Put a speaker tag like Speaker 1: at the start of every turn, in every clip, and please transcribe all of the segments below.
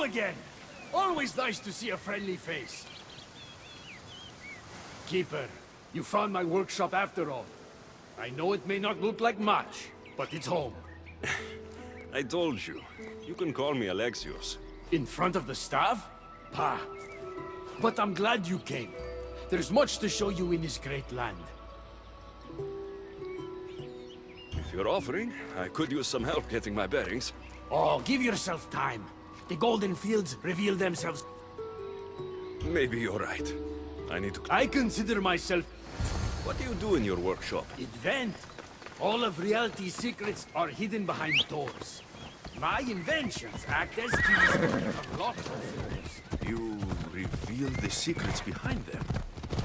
Speaker 1: You again! Always nice to see a friendly face. Keeper, you found my workshop after all. I know it may not look like much, but it's home.
Speaker 2: I told you. You can call me Alexios.
Speaker 1: In front of the staff? Pah. But I'm glad you came. There's much to show you in this great land.
Speaker 2: If you're offering, I could use some help getting my bearings.
Speaker 1: Oh, give yourself time. The golden fields reveal themselves.
Speaker 2: Maybe you're right. I need to...
Speaker 1: I consider myself...
Speaker 2: What do you do in your workshop?
Speaker 1: invent. All of reality's secrets are hidden behind doors. My inventions act as keys to unlock those doors.
Speaker 2: You reveal the secrets behind them.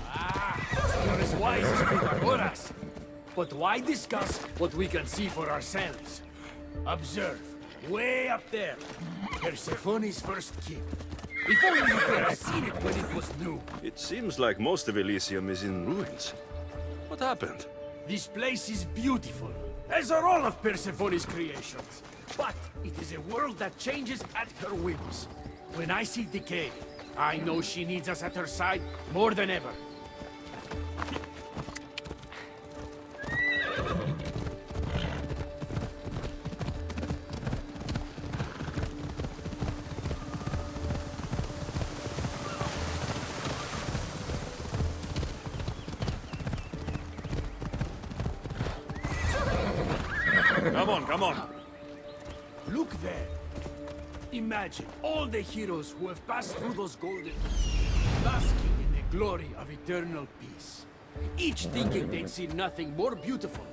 Speaker 1: Ah, you're as wise as Pythagoras. But why discuss what we can see for ourselves? Observe, way up there, Persephone's first key. If only you could have seen it when it was new.
Speaker 2: It seems like most of Elysium is in ruins. What happened?
Speaker 1: This place is beautiful, as are all of Persephone's creations. But it is a world that changes at her whims. When I see decay, I know she needs us at her side more than ever.
Speaker 2: Come on.
Speaker 1: Look there. Imagine all the heroes who have passed through those golden... basking in the glory of eternal peace. Each thinking they'd see nothing more beautiful.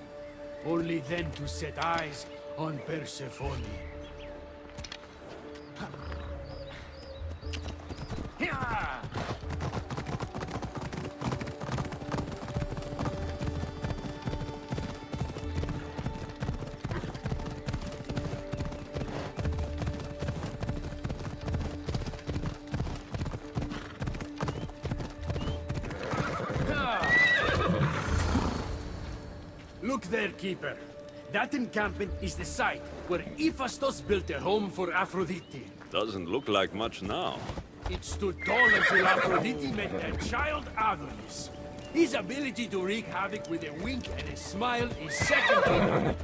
Speaker 1: Only then to set eyes on Persephone. Hiya! Look there, Keeper. That encampment is the site where Hephaestus built a home for Aphrodite.
Speaker 2: Doesn't look like much now.
Speaker 1: It stood tall until Aphrodite met their child Adonis. His ability to wreak havoc with a wink and a smile is second to none.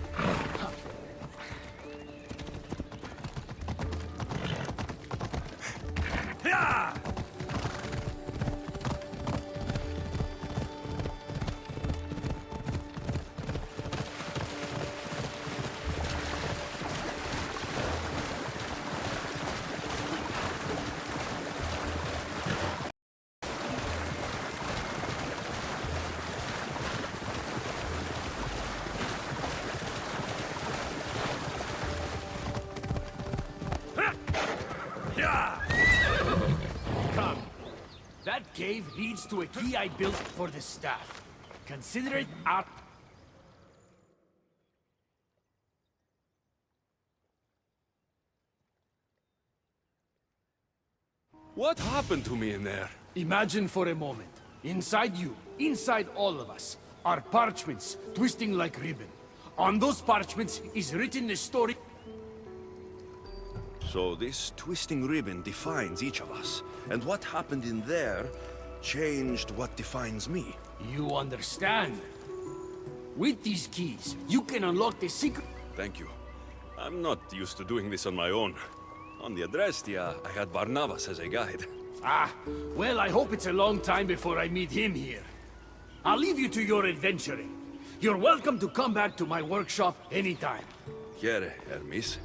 Speaker 1: Yeah! Come. That cave leads to a key I built for the staff. Consider it out.
Speaker 2: What happened to me in there?
Speaker 1: Imagine for a moment. Inside you, inside all of us, are parchments twisting like ribbon. On those parchments is written the story.
Speaker 2: So this twisting ribbon defines each of us. And what happened in there changed what defines me.
Speaker 1: You understand? With these keys, you can unlock the secret.
Speaker 2: Thank you. I'm not used to doing this on my own. On the Adrestia, I had Barnabas as a guide.
Speaker 1: Ah, well, I hope it's a long time before I meet him here. I'll leave you to your adventuring. You're welcome to come back to my workshop anytime.
Speaker 2: Quiere, Hermes.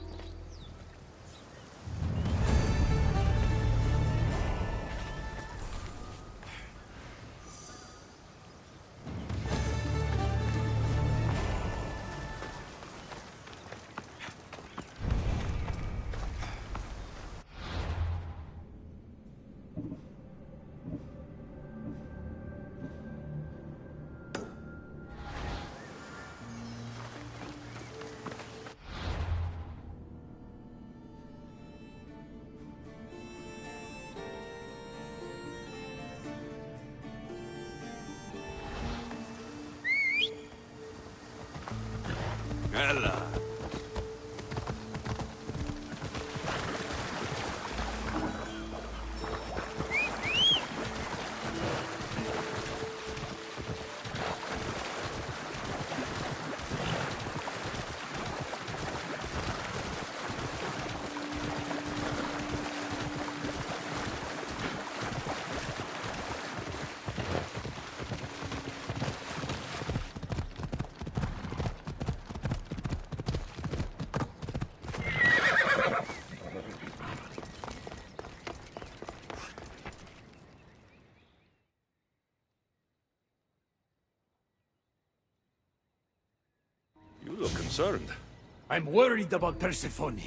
Speaker 2: concerned?
Speaker 1: I'm worried about Persephone.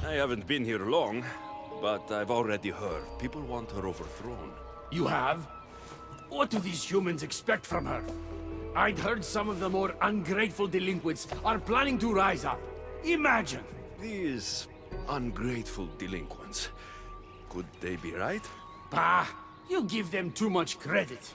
Speaker 2: I haven't been here long, but I've already heard people want her overthrown.
Speaker 1: You have? What do these humans expect from her? I'd heard some of the more ungrateful delinquents are planning to rise up. Imagine!
Speaker 2: These ungrateful delinquents, could they be right?
Speaker 1: Bah! You give them too much credit.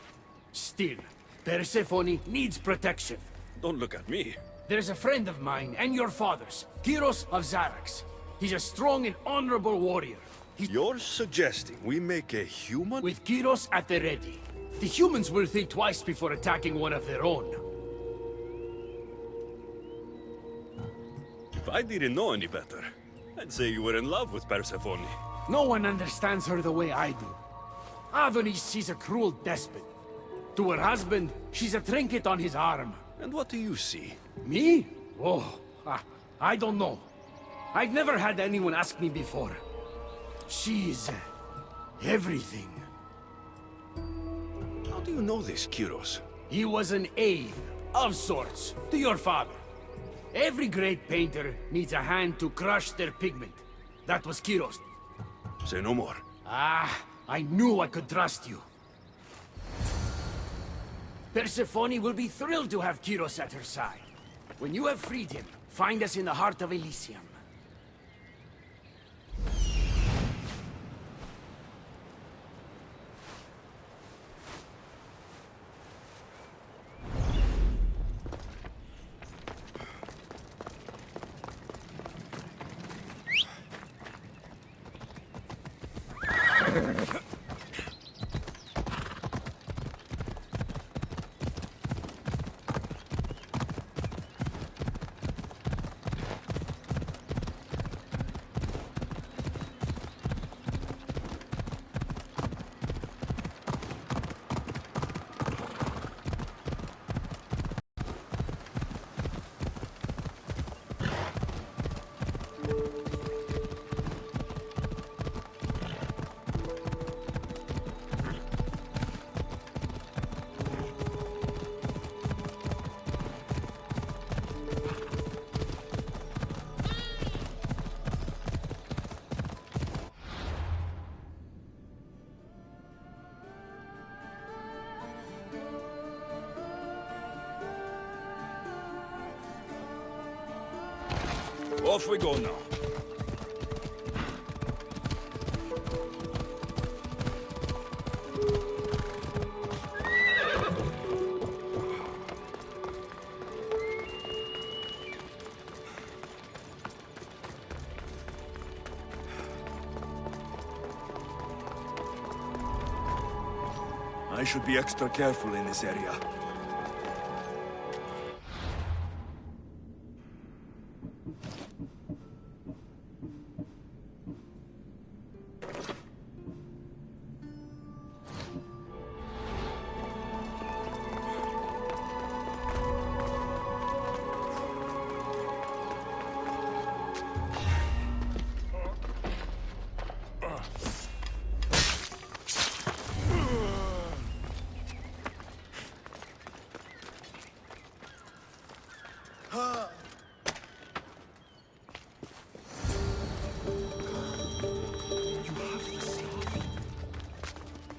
Speaker 1: Still, Persephone needs protection.
Speaker 2: Don't look at me.
Speaker 1: There's a friend of mine and your father's, Kyros of Xarax. He's a strong and honorable warrior.
Speaker 2: You're suggesting we make a human?
Speaker 1: With Kyros at the ready, the humans will think twice before attacking one of their own.
Speaker 2: If I didn't know any better, I'd say you were in love with Persephone.
Speaker 1: No one understands her the way I do. Adonis, she's a cruel despot. To her husband, she's a trinket on his arm.
Speaker 2: And what do you see?
Speaker 1: Me? Oh, I don't know. I've never had anyone ask me before. She's everything.
Speaker 2: How do you know this, Kyros?
Speaker 1: He was an aide, of sorts, to your father. Every great painter needs a hand to crush their pigment. That was Kyros.
Speaker 2: Say no more.
Speaker 1: I knew I could trust you. Persephone will be thrilled to have Kyros at her side. When you have freed him, find us in the heart of Elysium.
Speaker 2: Off we go now. I should be extra careful in this area.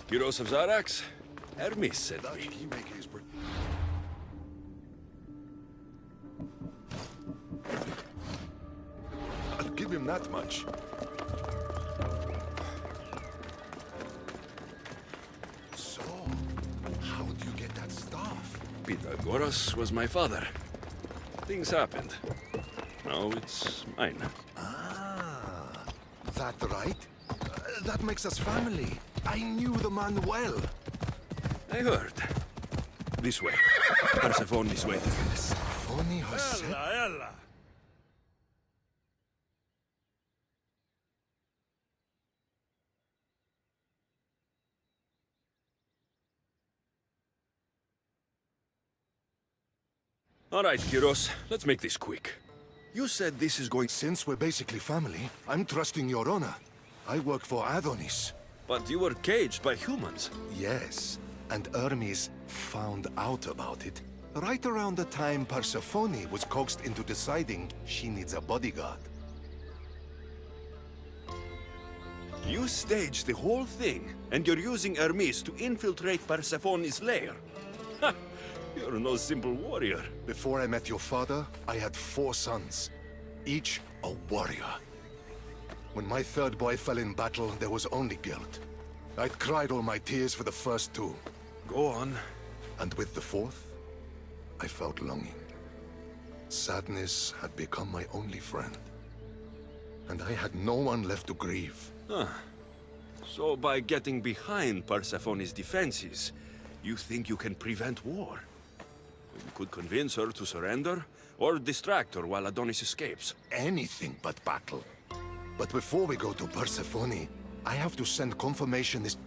Speaker 2: Kyros of Xarax? Hermes sent me.
Speaker 3: I'll give him that much. So, how do you get that staff?
Speaker 2: Pythagoras was my father. Things happened. Now it's mine.
Speaker 3: Ah, that right? That makes us family. I knew the man well.
Speaker 2: I heard. This way. Persephone is waiting.
Speaker 3: Persephone herself?
Speaker 2: All right, Kyros. Let's make this quick. You said this is going...
Speaker 3: Since we're basically family, I'm trusting your honor. I work for Adonis.
Speaker 2: But you were caged by humans.
Speaker 3: Yes, and Hermes found out about it right around the time Persephone was coaxed into deciding she needs a bodyguard.
Speaker 2: You staged the whole thing, and you're using Hermes to infiltrate Persephone's lair. Ha! You're no simple warrior.
Speaker 3: Before I met your father, I had 4 sons, each a warrior. When my third boy fell in battle, there was only guilt. I'd cried all my tears for the first 2.
Speaker 2: Go on.
Speaker 3: And with the 4th, I felt longing. Sadness had become my only friend. And I had no one left to grieve.
Speaker 2: Huh. So by getting behind Persephone's defenses, you think you can prevent war? You could convince her to surrender, or distract her while Adonis escapes.
Speaker 3: Anything but battle. But before we go to Persephone, I have to send confirmation this...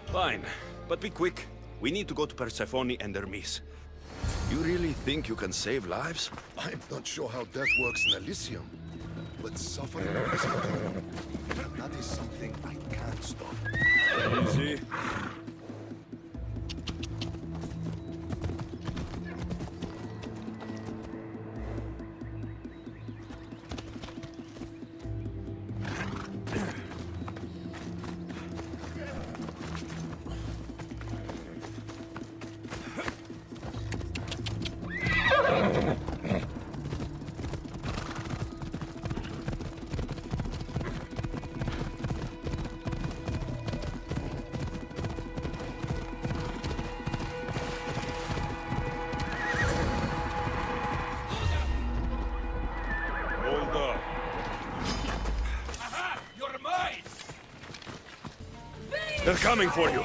Speaker 2: Fine, but be quick. We need to go to Persephone and Hermes. You really think you can save lives?
Speaker 3: I'm not sure how death works in Elysium, but suffering is eternal. That is something I can't stop.
Speaker 2: Easy. They're coming for you.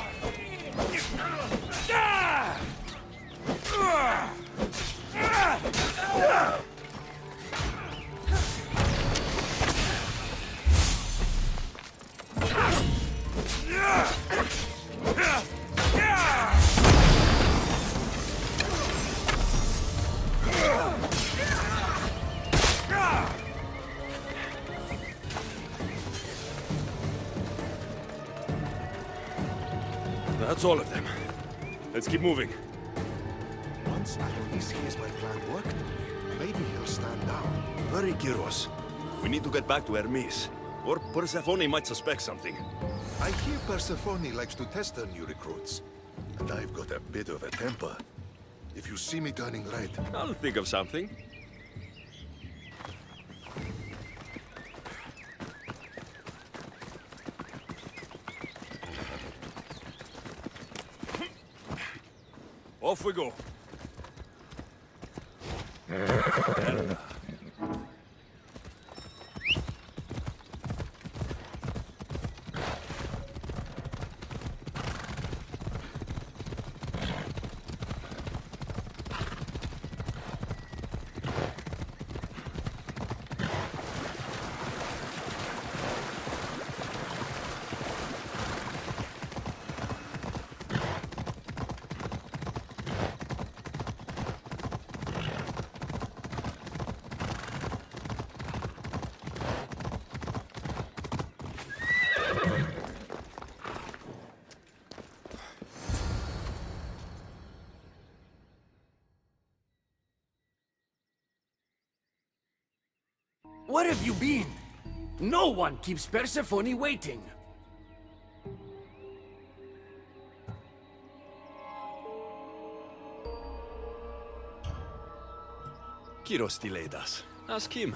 Speaker 2: That's all of them. Let's keep moving.
Speaker 3: Once Adonis hears my plan worked, maybe he'll stand down.
Speaker 2: Hurry, Kyros. We need to get back to Hermes, or Persephone might suspect something.
Speaker 3: I hear Persephone likes to test her new recruits, and I've got a bit of a temper. If you see me turning red,
Speaker 2: I'll think of something. Off we go.
Speaker 1: Where have you been? No one keeps Persephone waiting.
Speaker 2: Kyros delayed us. Ask him.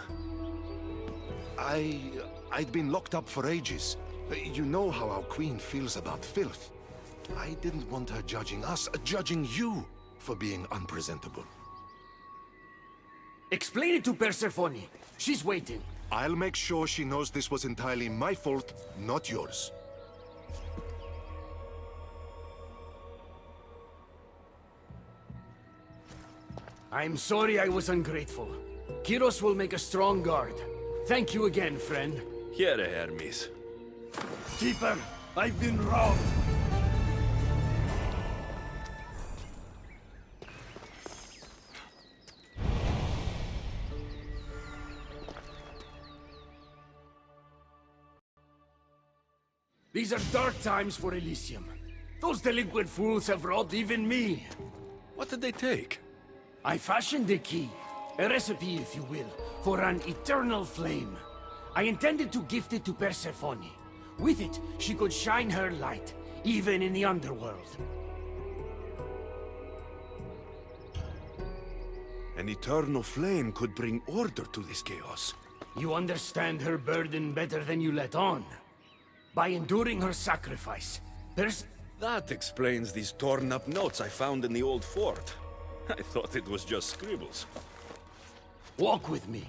Speaker 3: I'd been locked up for ages. You know how our queen feels about filth. I didn't want her judging us, judging you for being unpresentable.
Speaker 1: Explain it to Persephone. She's waiting.
Speaker 3: I'll make sure she knows this was entirely my fault, not yours.
Speaker 1: I'm sorry I was ungrateful. Kyros will make a strong guard. Thank you again, friend.
Speaker 2: Here, Hermes.
Speaker 1: Keeper, I've been robbed. These are dark times for Elysium. Those delinquent fools have robbed even me.
Speaker 2: What did they take?
Speaker 1: I fashioned a key, a recipe if you will, for an eternal flame. I intended to gift it to Persephone. With it, she could shine her light, even in the underworld.
Speaker 2: An eternal flame could bring order to this chaos.
Speaker 1: You understand her burden better than you let on. By enduring her sacrifice,
Speaker 2: That explains these torn-up notes I found in the old fort. I thought it was just scribbles.
Speaker 1: Walk with me.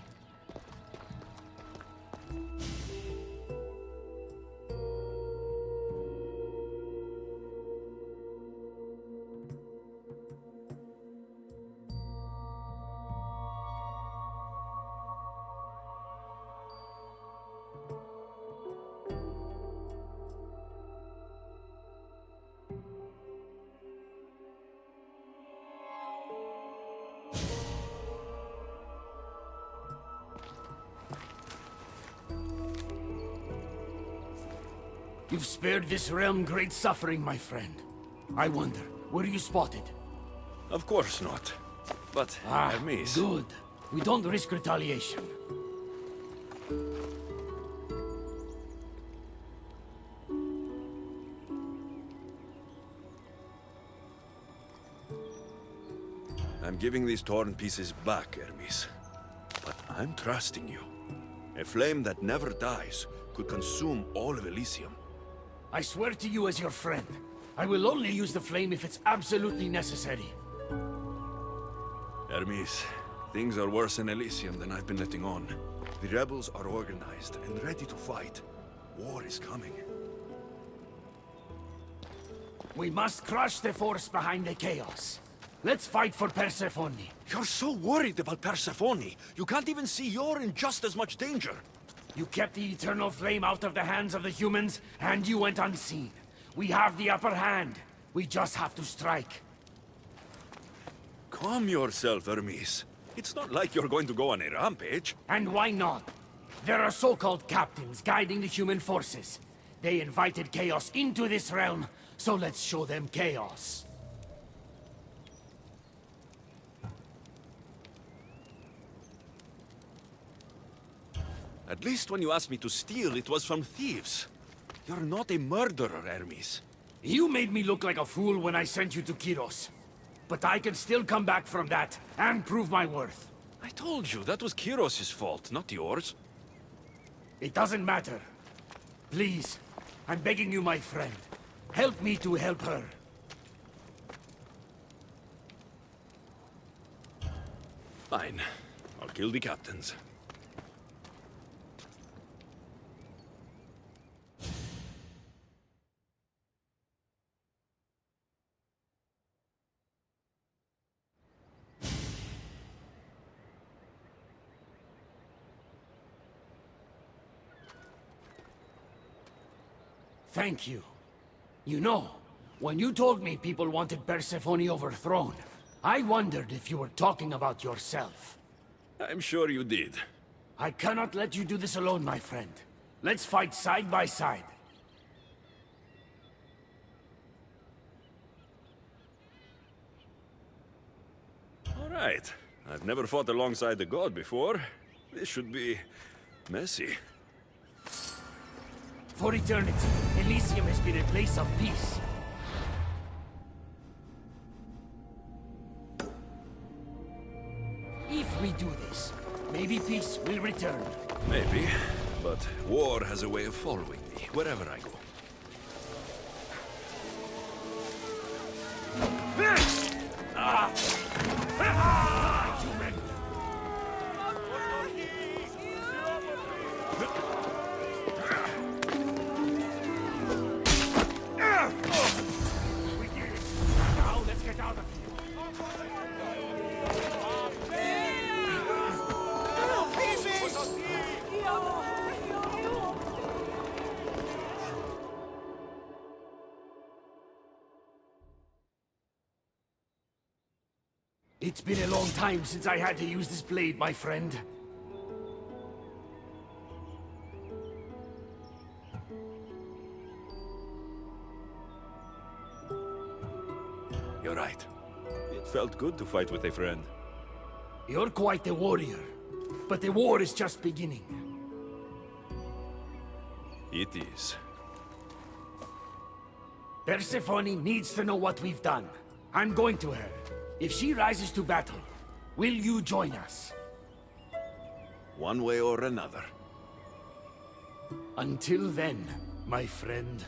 Speaker 1: You've spared this realm great suffering, my friend. I wonder, were you spotted?
Speaker 2: Of course not. But, Hermes...
Speaker 1: Good. We don't risk retaliation.
Speaker 2: I'm giving these torn pieces back, Hermes. But I'm trusting you. A flame that never dies could consume all of Elysium.
Speaker 1: I swear to you as your friend, I will only use the flame if it's absolutely necessary.
Speaker 2: Hermes, things are worse in Elysium than I've been letting on. The rebels are organized and ready to fight. War is coming.
Speaker 1: We must crush the force behind the chaos. Let's fight for Persephone.
Speaker 2: You're so worried about Persephone. You can't even see you're in just as much danger.
Speaker 1: You kept the eternal flame out of the hands of the humans, and you went unseen. We have the upper hand. We just have to strike.
Speaker 2: Calm yourself, Hermes. It's not like you're going to go on a rampage.
Speaker 1: And why not? There are so-called captains guiding the human forces. They invited chaos into this realm, so let's show them chaos.
Speaker 2: At least when you asked me to steal, it was from thieves. You're not a murderer, Hermes.
Speaker 1: You made me look like a fool when I sent you to Kyros. But I can still come back from that, and prove my worth.
Speaker 2: I told you, that was Kyros' fault, not yours.
Speaker 1: It doesn't matter. Please, I'm begging you, my friend. Help me to help her.
Speaker 2: Fine. I'll kill the captains.
Speaker 1: Thank you. You know, when you told me people wanted Persephone overthrown, I wondered if you were talking about yourself.
Speaker 2: I'm sure you did.
Speaker 1: I cannot let you do this alone, my friend. Let's fight side by side.
Speaker 2: All right. I've never fought alongside the god before. This should be messy.
Speaker 1: For eternity, Elysium has been a place of peace. If we do this, maybe peace will return.
Speaker 2: Maybe, but war has a way of following me wherever I go.
Speaker 1: Human! We did it! Now let's get out of here! It's been a long time since I had to use this blade, my friend.
Speaker 2: You're right. It felt good to fight with a friend.
Speaker 1: You're quite a warrior, but the war is just beginning.
Speaker 2: It is.
Speaker 1: Persephone needs to know what we've done. I'm going to her. If she rises to battle, will you join us?
Speaker 2: One way or another.
Speaker 1: Until then, my friend.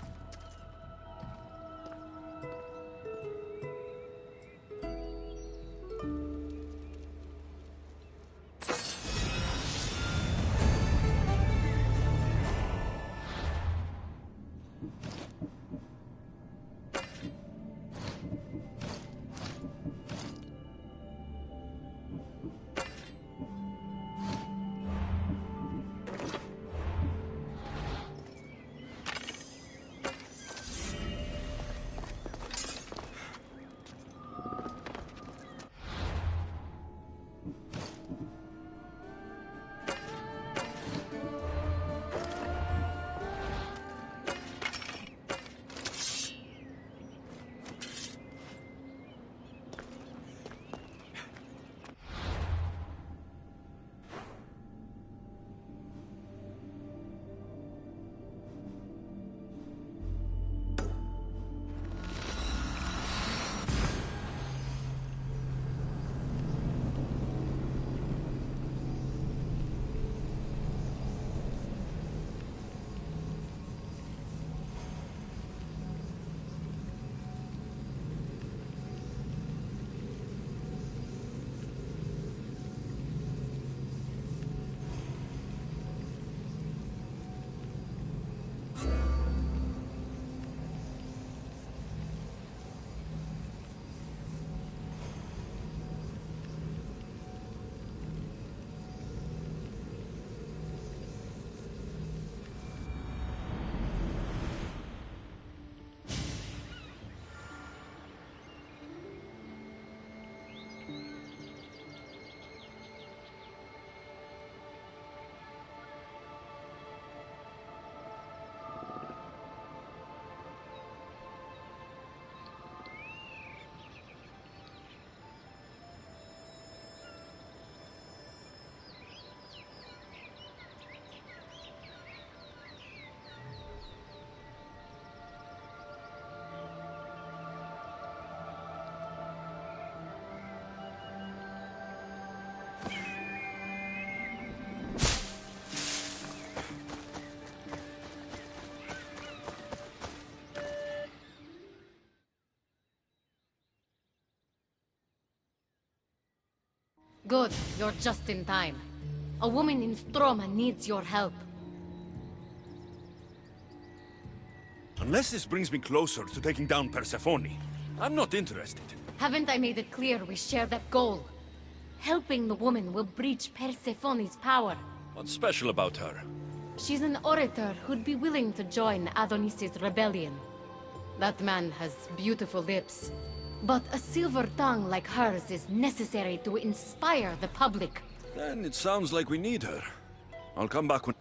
Speaker 4: Good, you're just in time. A woman in Stroma needs your help.
Speaker 2: Unless this brings me closer to taking down Persephone, I'm not interested.
Speaker 4: Haven't I made it clear we share that goal? Helping the woman will breach Persephone's power.
Speaker 2: What's special about her?
Speaker 4: She's an orator who'd be willing to join Adonis's rebellion. That man has beautiful lips. But a silver tongue like hers is necessary to inspire the public.
Speaker 2: Then it sounds like we need her. I'll come back when...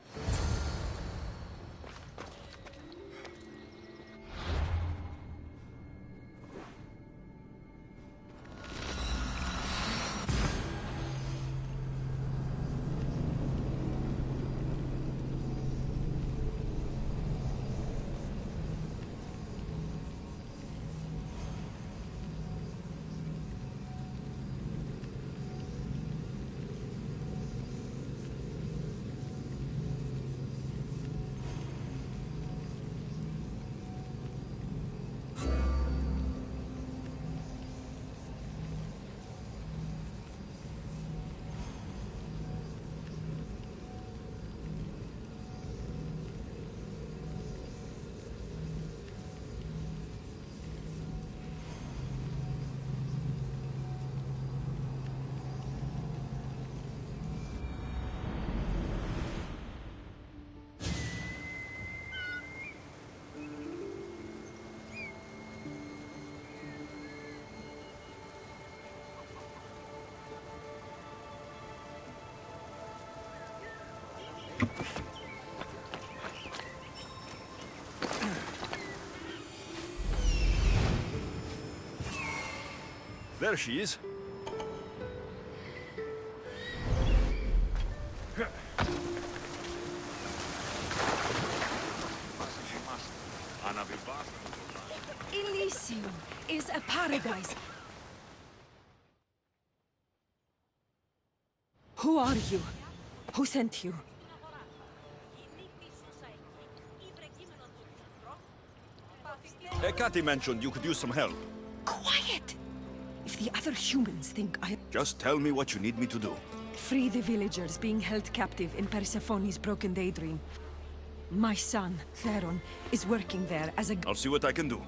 Speaker 2: There she is.
Speaker 5: Elysium is a paradise. Who are you? Who sent you?
Speaker 2: Ekati mentioned you could use some help.
Speaker 5: Quiet! If the other humans think I...
Speaker 2: Just tell me what you need me to do.
Speaker 5: Free the villagers being held captive in Persephone's broken daydream. My son, Theron, is working there as a...
Speaker 2: I'll see what I can do.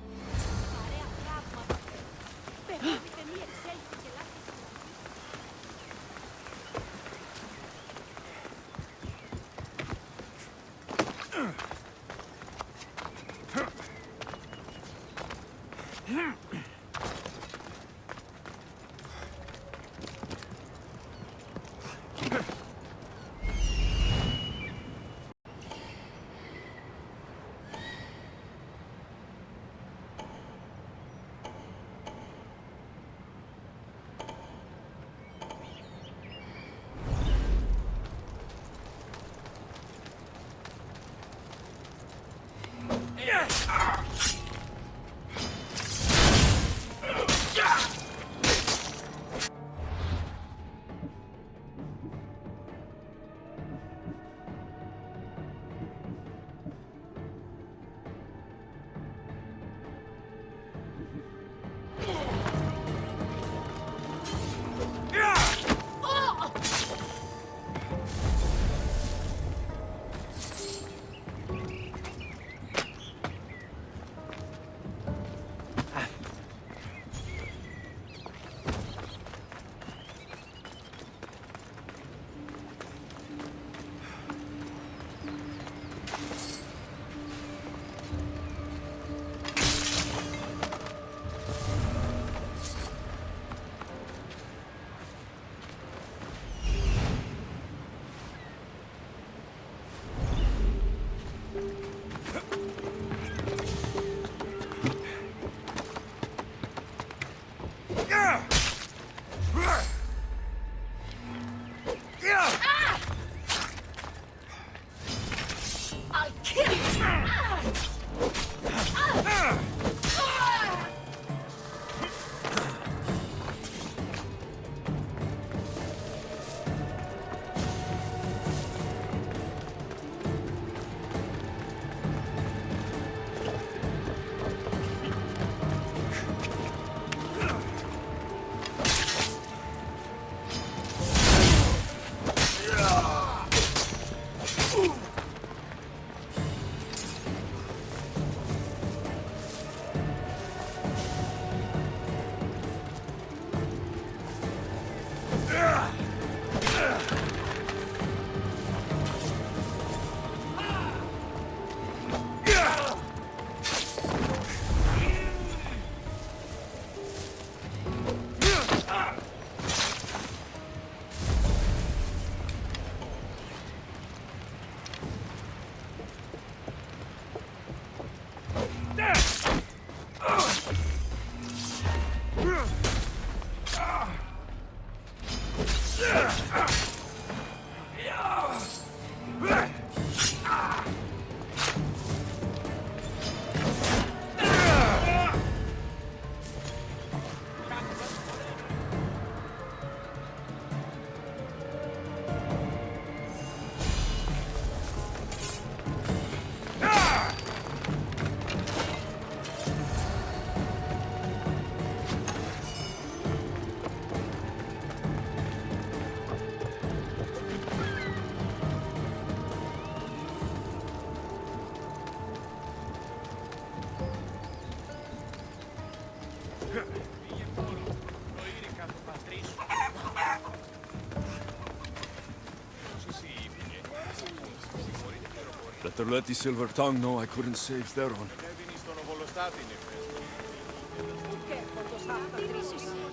Speaker 2: Better let the Silver Tongue know I couldn't save Theron.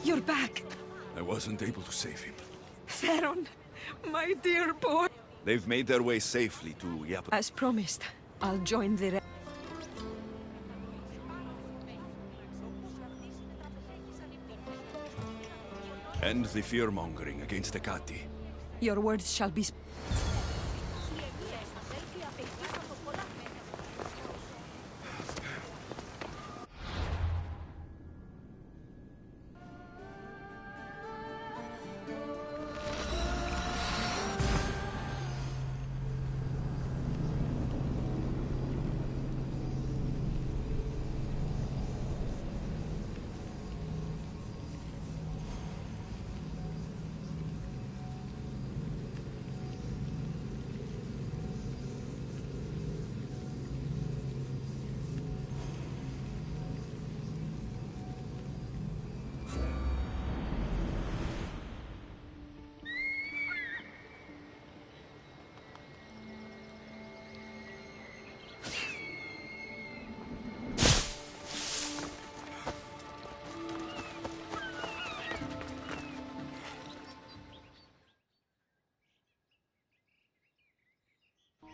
Speaker 5: You're back!
Speaker 2: I wasn't able to save him.
Speaker 5: Theron, my dear boy!
Speaker 2: They've made their way safely to Yap.
Speaker 5: As promised, I'll join the...
Speaker 2: End the fear-mongering against the Kati.
Speaker 5: Your words shall be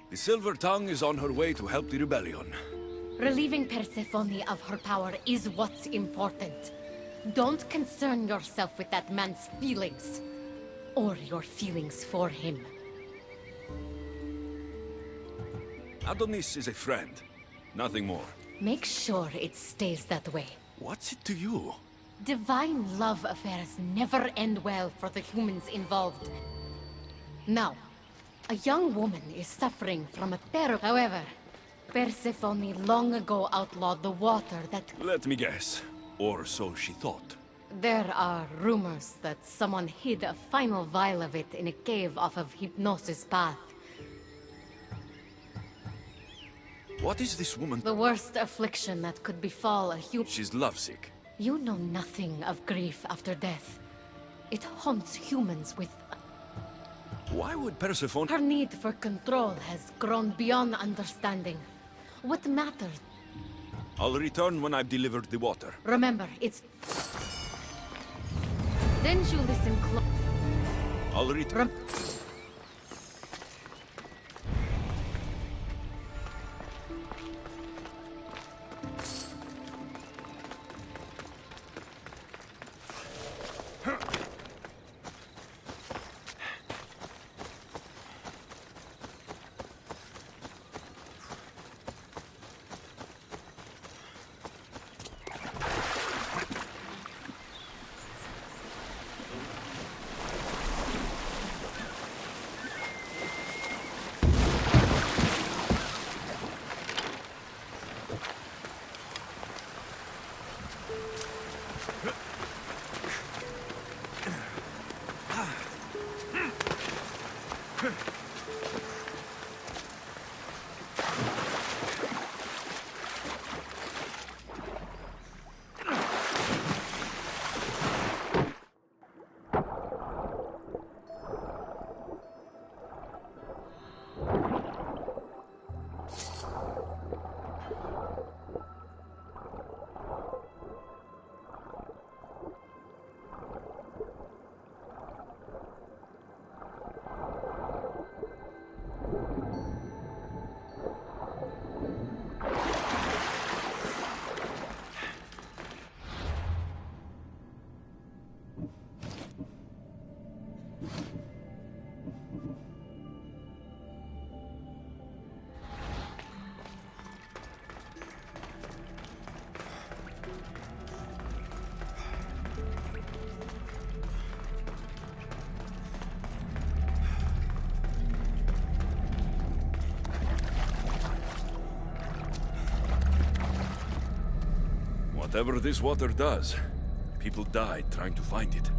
Speaker 2: The Silver Tongue is on her way to help the rebellion.
Speaker 4: Relieving Persephone of her power is what's important. Don't concern yourself with that man's feelings. Or your feelings for him.
Speaker 2: Adonis is a friend, nothing more.
Speaker 4: Make sure it stays that way.
Speaker 2: What's it to you?
Speaker 4: Divine love affairs never end well for the humans involved. Now, a young woman is suffering from a terrible... However, Persephone long ago outlawed the water that...
Speaker 2: Let me guess. Or so she thought.
Speaker 4: There are rumors that someone hid a final vial of it in a cave off of Hypnosis Path.
Speaker 2: What is this woman?
Speaker 4: The worst affliction that could befall a human...
Speaker 2: She's lovesick.
Speaker 4: You know nothing of grief after death. It haunts humans with...
Speaker 2: Why would Persephone...
Speaker 4: Her need for control has grown beyond understanding. What matters?
Speaker 2: I'll return when I've delivered the water.
Speaker 4: Remember, it's... Didn't you listen close?
Speaker 2: I'll return... Whatever this water does, people died trying to find it.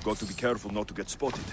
Speaker 2: got to be careful not to get spotted.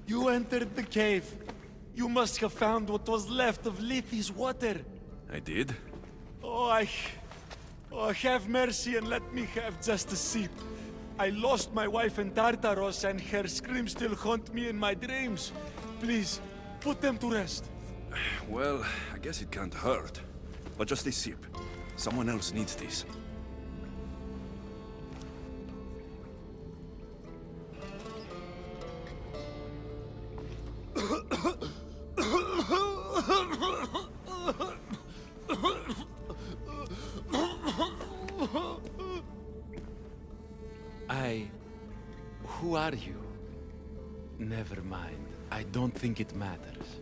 Speaker 6: You entered the cave. You must have found what was left of Lethi's water.
Speaker 2: I did?
Speaker 6: Oh, have mercy and let me have just a sip. I lost my wife in Tartaros and her screams still haunt me in my dreams. Please, put them to rest.
Speaker 2: Well, I guess it can't hurt. But just a sip. Someone else needs this.
Speaker 6: Who are you? Never mind. I don't think it matters.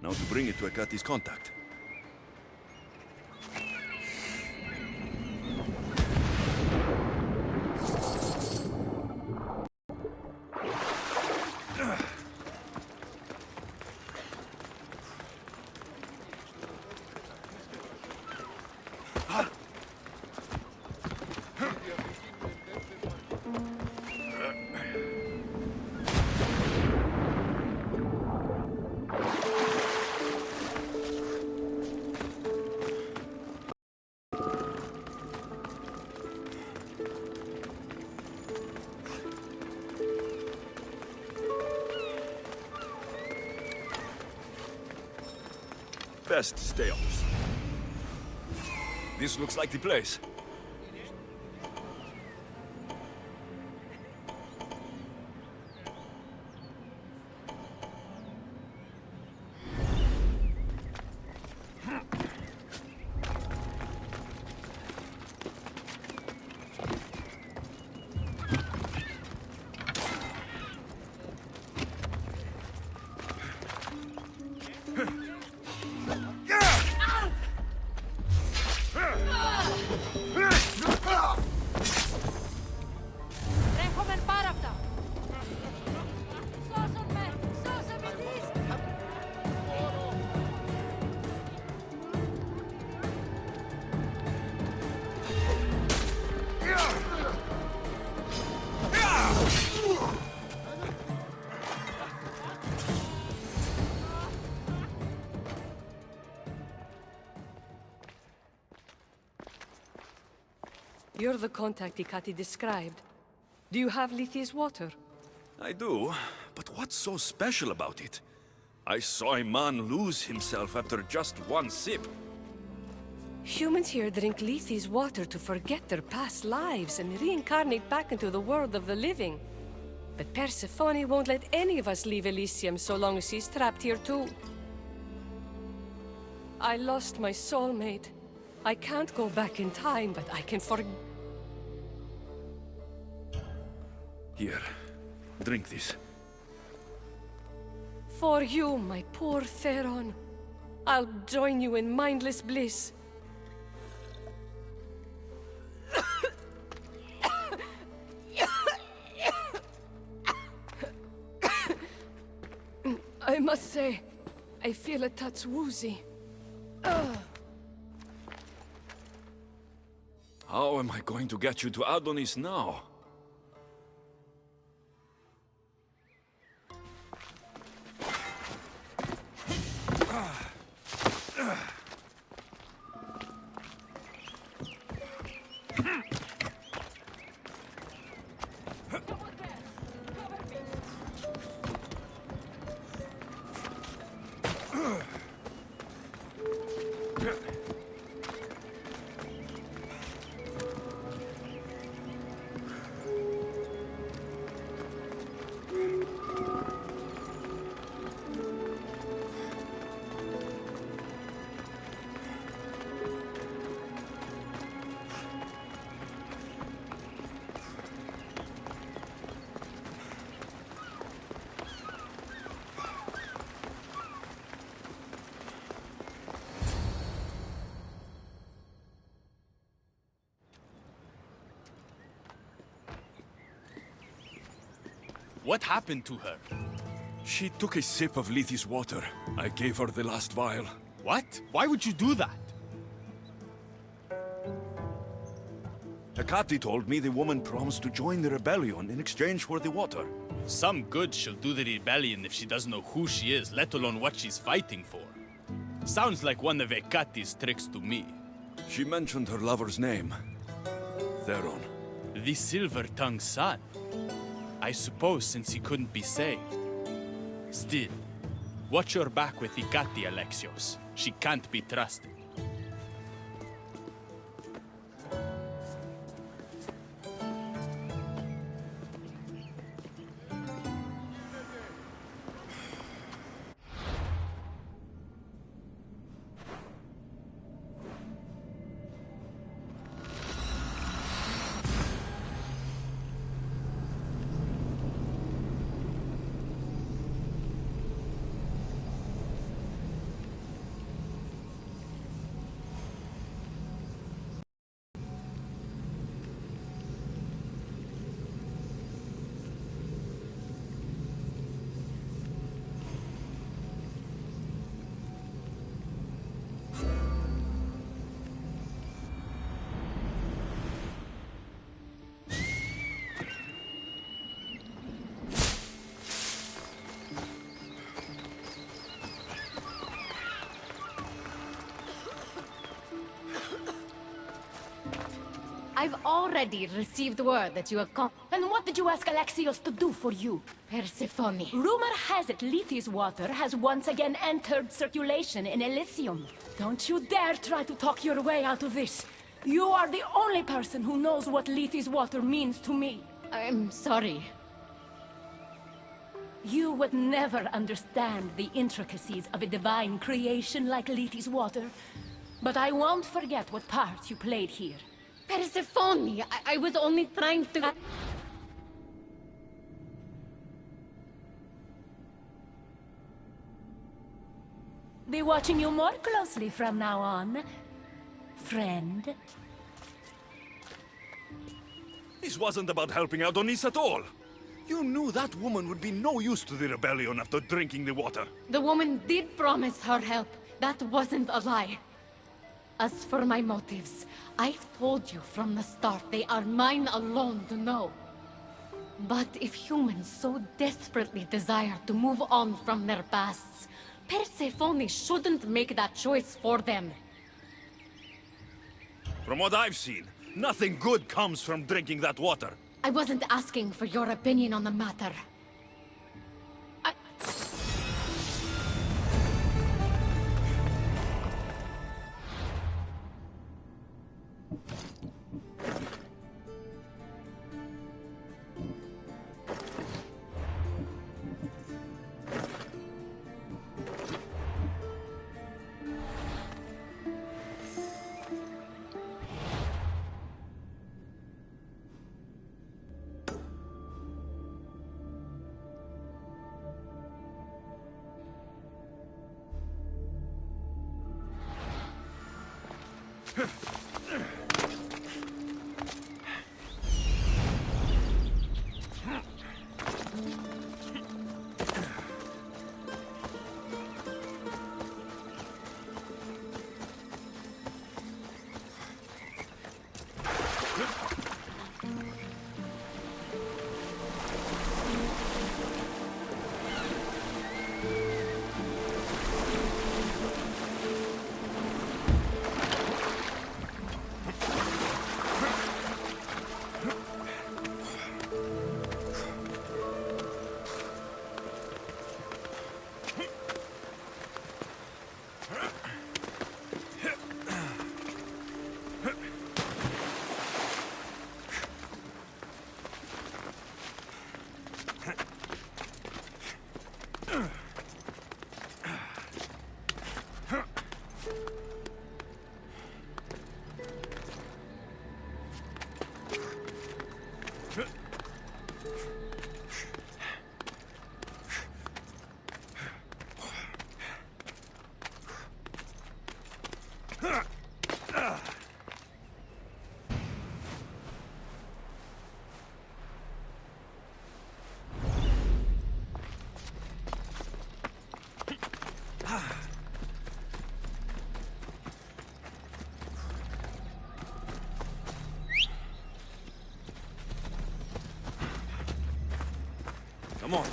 Speaker 2: Now to bring it to Ekati's contact. Best stay off. This looks like the place.
Speaker 5: You're the contact Ikati described. Do you have Lethia's water?
Speaker 2: I do, but what's so special about it? I saw a man lose himself after just one sip.
Speaker 7: Humans here drink Lethia's water to forget their past lives and reincarnate back into the world of the living. But Persephone won't let any of us leave Elysium so long as she's trapped here too. I lost my soulmate. I can't go back in time, but I can
Speaker 2: Here, drink this.
Speaker 7: For you, my poor Theron. I'll join you in mindless bliss. I must say, I feel a touch woozy.
Speaker 2: How am I going to get you to Adonis now?
Speaker 6: What happened to her?
Speaker 2: She took a sip of Lethia's water. I gave her the last vial.
Speaker 6: What? Why would you do that?
Speaker 2: Hecate told me the woman promised to join the rebellion in exchange for the water.
Speaker 6: Some good she'll do the rebellion if she doesn't know who she is, let alone what she's fighting for. Sounds like one of Hecate's tricks to me.
Speaker 2: She mentioned her lover's name. Theron.
Speaker 6: The Silver-Tongued Son. I suppose since he couldn't be saved. Still, watch your back with Hecate, Alexios. She can't be trusted.
Speaker 4: I've already received word that you have come.
Speaker 8: And what did you ask Alexios to do for you?
Speaker 4: Persephone.
Speaker 8: Rumor has it Lethia's water has once again entered circulation in Elysium. Don't you dare try to talk your way out of this. You are the only person who knows what Lethia's water means to me.
Speaker 4: I'm sorry.
Speaker 8: You would never understand the intricacies of a divine creation like Lethia's water. But I won't forget what part you played here.
Speaker 4: Persephone, I was only trying to...
Speaker 8: Be watching you more closely from now on, friend.
Speaker 2: This wasn't about helping Adonis at all. You knew that woman would be no use to the rebellion after drinking the water.
Speaker 4: The woman did promise her help. That wasn't a lie. As for my motives, I've told you from the start they are mine alone to know. But if humans so desperately desire to move on from their pasts, Persephone shouldn't make that choice for them.
Speaker 2: From what I've seen, nothing good comes from drinking that water.
Speaker 4: I wasn't asking for your opinion on the matter.
Speaker 2: Come on.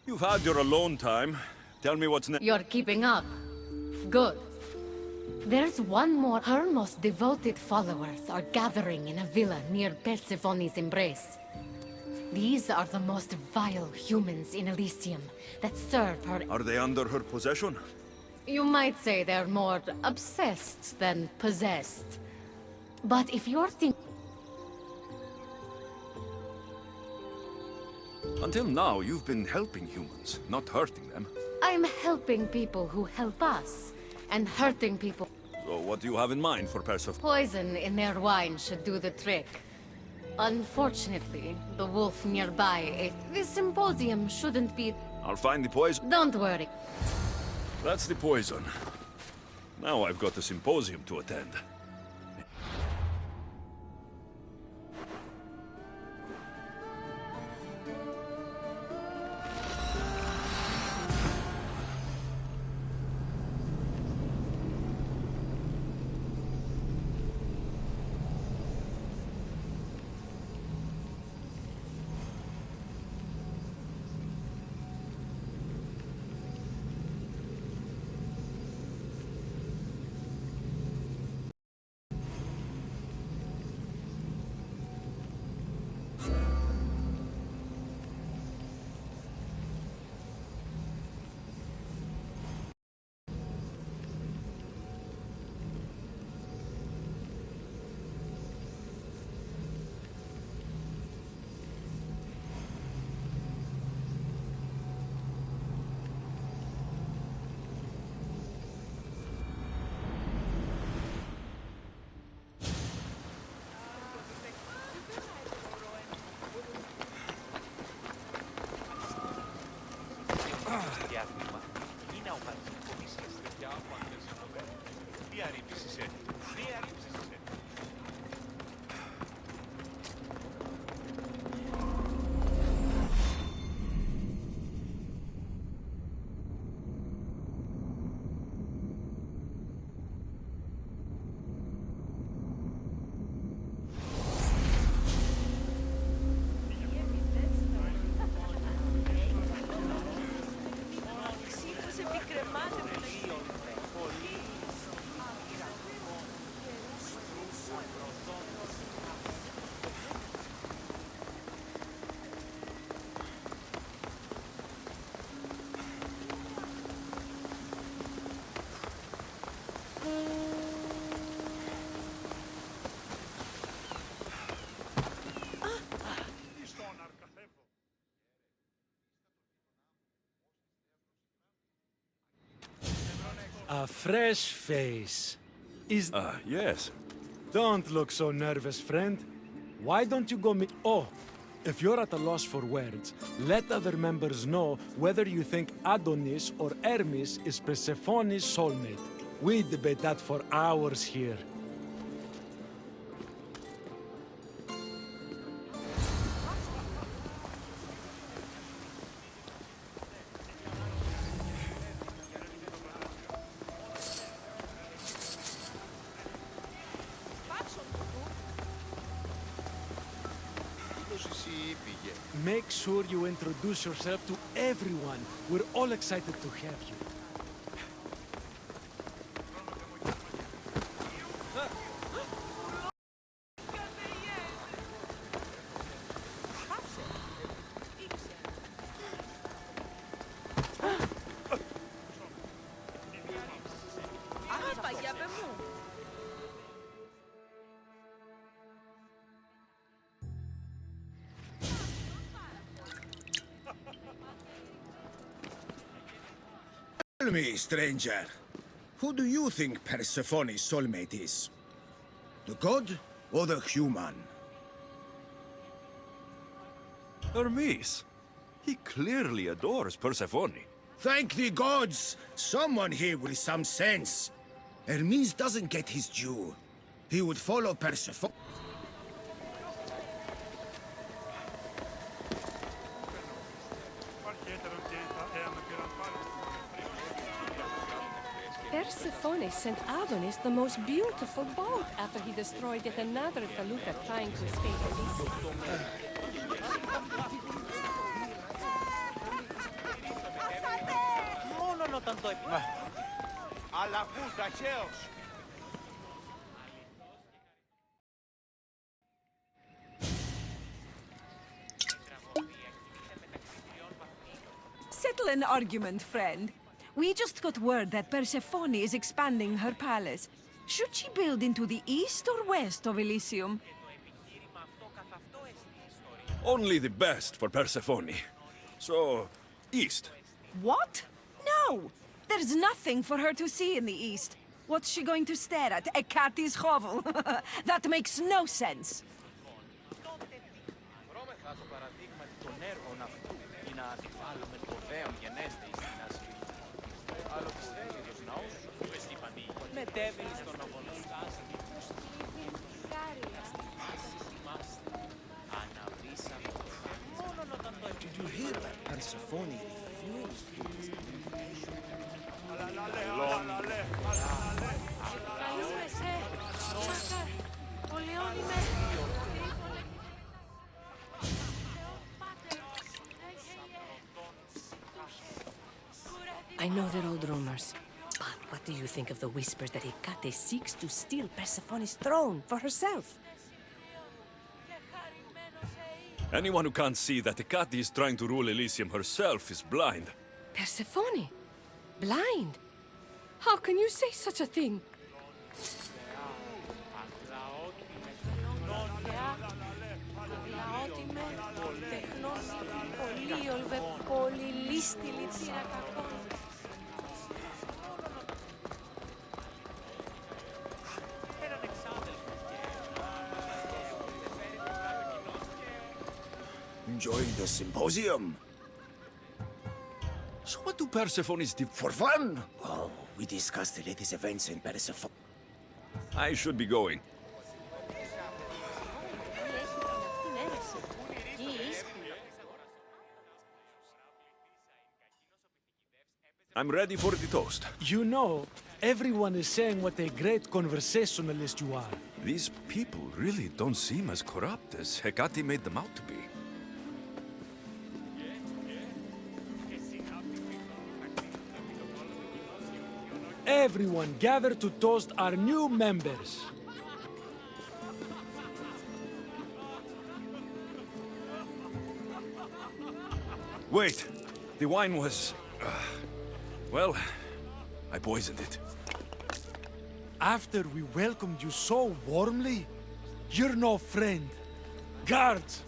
Speaker 2: You've had your alone time. Tell me what's next.
Speaker 4: You're keeping up. Good. There's one more. Her most devoted followers are gathering in a villa near Persephone's embrace. These are the most vile humans in Elysium that serve her.
Speaker 2: Are they under her possession?
Speaker 4: You might say they're more obsessed than possessed. But if you're thinking...
Speaker 2: Until now, you've been helping humans, not hurting them.
Speaker 4: I'm helping people who help us, and hurting people.
Speaker 2: So what do you have in mind for Persephone?
Speaker 4: Poison in their wine should do the trick. Unfortunately, the wolf nearby ate... This symposium shouldn't be...
Speaker 2: I'll find the poison.
Speaker 4: Don't worry.
Speaker 2: That's the poison. Now I've got a symposium to attend.
Speaker 6: A fresh face.
Speaker 2: Yes.
Speaker 6: Don't look so nervous, friend. Why don't you go meet... Oh, if you're at a loss for words, let other members know whether you think Adonis or Hermes is Persephone's soulmate. We debate that for hours here. Make sure you introduce yourself to everyone. We're all excited to have you.
Speaker 9: Tell me, stranger, who do you think Persephone's soulmate is? The god or the human?
Speaker 2: Hermes. He clearly adores Persephone.
Speaker 9: Thank the gods! Someone here with some sense. Hermes doesn't get his due. He would follow Persephone.
Speaker 7: Persephone sent Adonis the most beautiful boat after he destroyed yet another felucca trying to escape Odyssey.
Speaker 10: Μόνον όταν το έπινα. Αλλά ακούς ταχαίως.
Speaker 5: Settle an argument, friend. We just got word that Persephone is expanding her palace. Should she build into the east or west of Elysium?
Speaker 2: Only the best for Persephone. So, east.
Speaker 5: What? No! There's nothing for her to see in the east. What's she going to stare at? A cat's hovel? That makes no sense.
Speaker 9: Did you hear that Persephone refused his invitation?
Speaker 7: I know they're old rumors, but what do you think of the whispers that Hecate seeks to steal Persephone's throne for herself?
Speaker 2: Anyone who can't see that Hecate is trying to rule Elysium herself is blind.
Speaker 7: Persephone? Blind? How can you say such a thing?
Speaker 9: Enjoying the symposium?
Speaker 2: So what do Persephone's
Speaker 9: For fun? Oh, we discussed the latest events in Persephone.
Speaker 2: I should be going. I'm ready for the toast.
Speaker 6: You know, everyone is saying what a great conversationalist you are.
Speaker 2: These people really don't seem as corrupt as Hecate made them out to be.
Speaker 6: Everyone gather to toast our new members.
Speaker 2: Wait, the wine was... well, I poisoned it.
Speaker 6: After we welcomed you so warmly, you're no friend. Guards!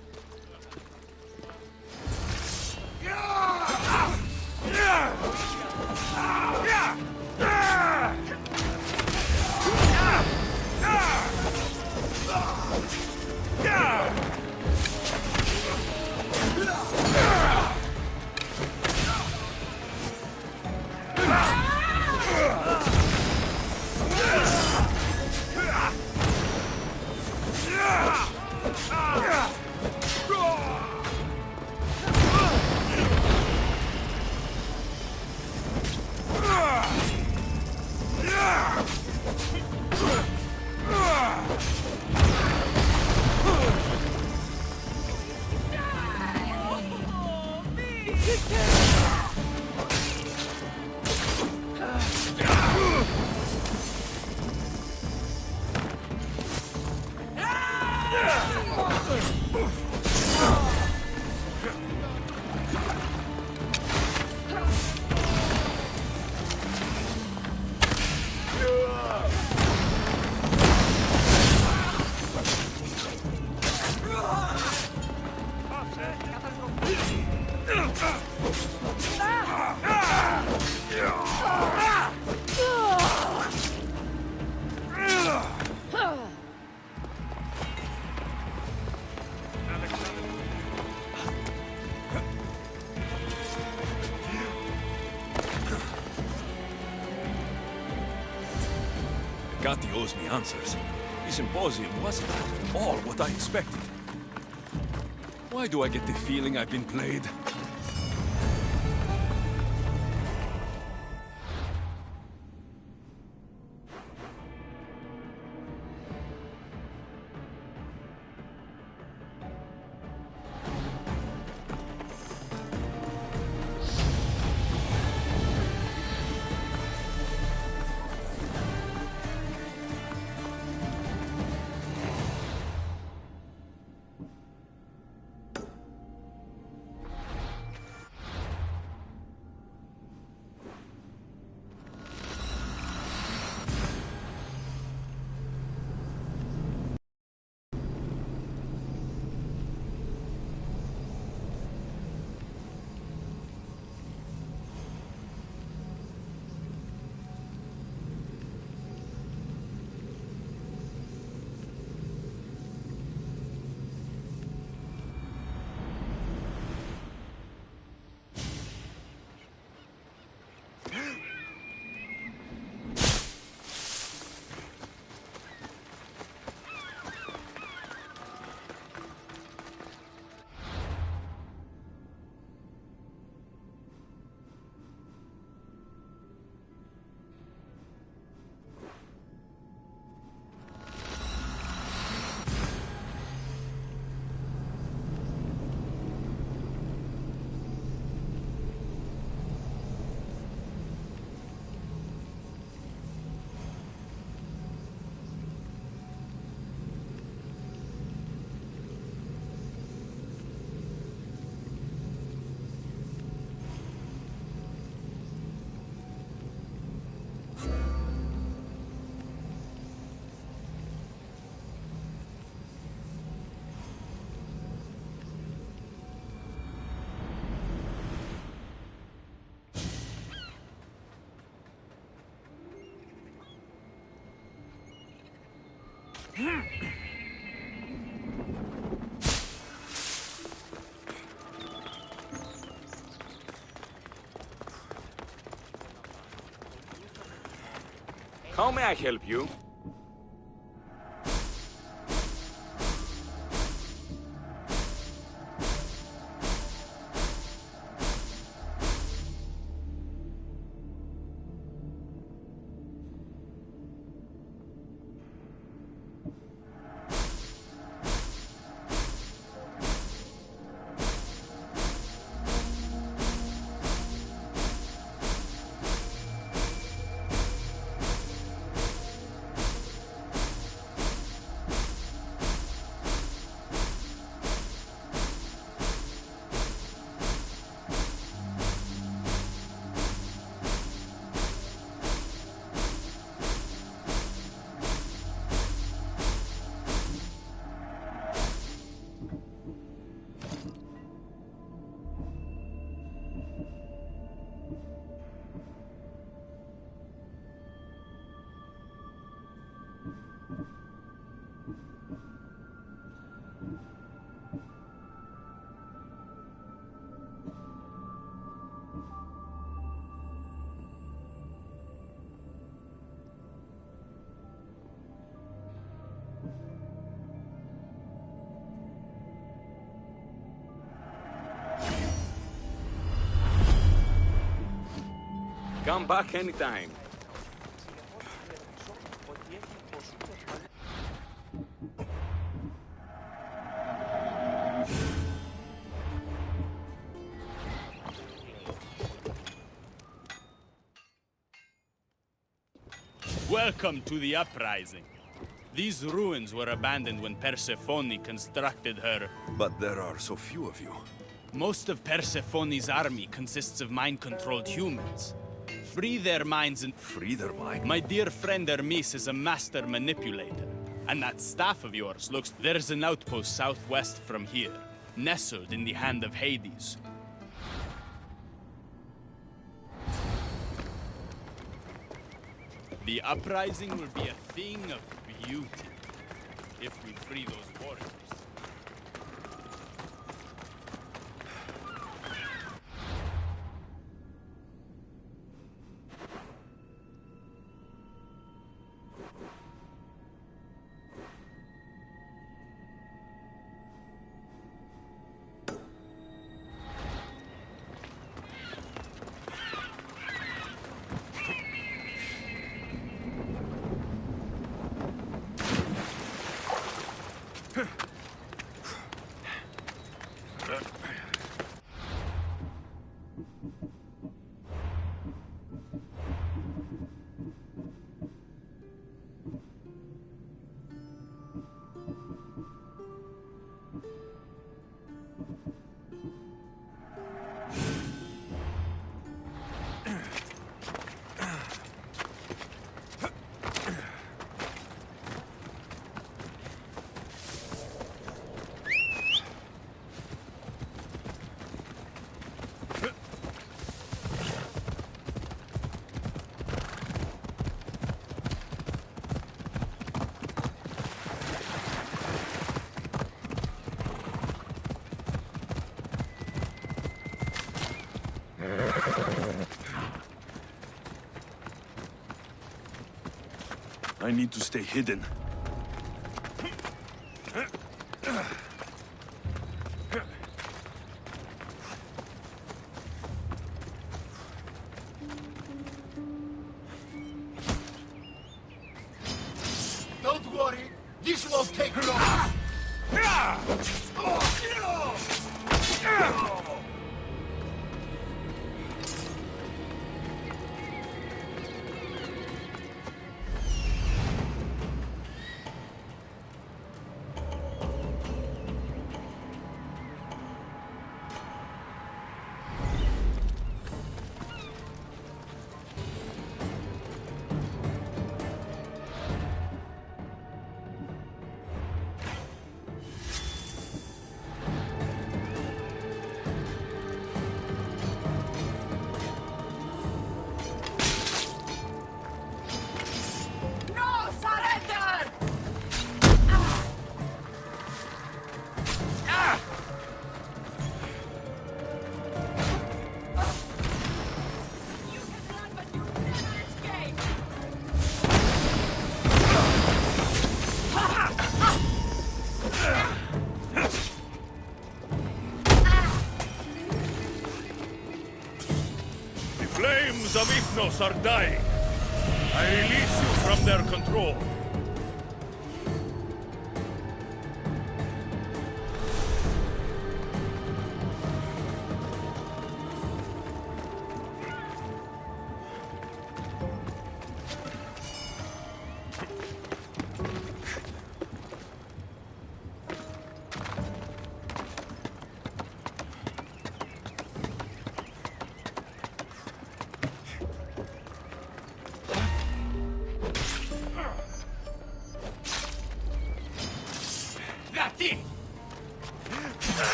Speaker 2: Gatti owes me answers. The symposium wasn't at all what I expected. Why do I get the feeling I've been played?
Speaker 10: How may I help you?
Speaker 2: Come back anytime.
Speaker 11: Welcome to the uprising. These ruins were abandoned when Persephone constructed her.
Speaker 2: But there are so few of you.
Speaker 11: Most of Persephone's army consists of mind-controlled humans. Free their minds and...
Speaker 2: Free their mind?
Speaker 11: My dear friend Hermes is a master manipulator. And that staff of yours looks... There's an outpost southwest from here, nestled in the hand of Hades. The uprising will be a thing of beauty if we free those warriors.
Speaker 2: I need to stay hidden.
Speaker 3: Don't worry, this won't take long.
Speaker 6: Flames of Ethnos are dying. I release you from their control.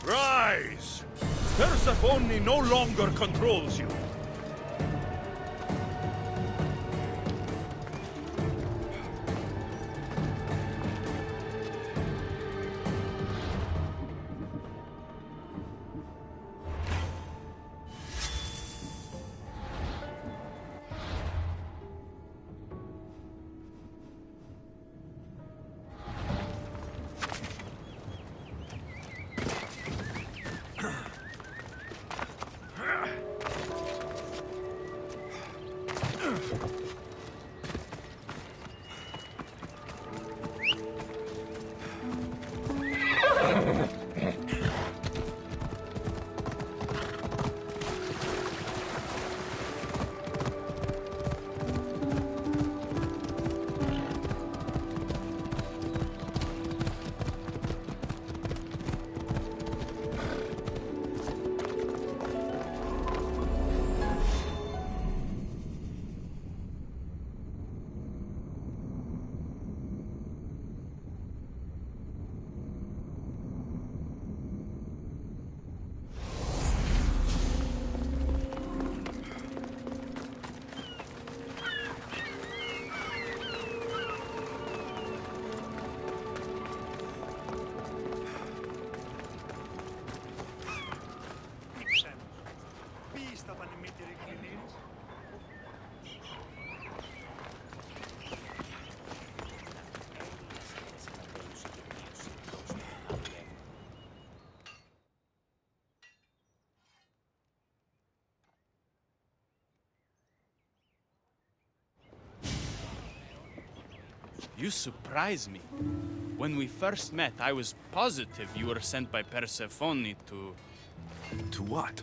Speaker 6: Rise! Persephone no longer controls you.
Speaker 11: You surprise me. When we first met, I was positive you were sent by Persephone to...
Speaker 2: To what?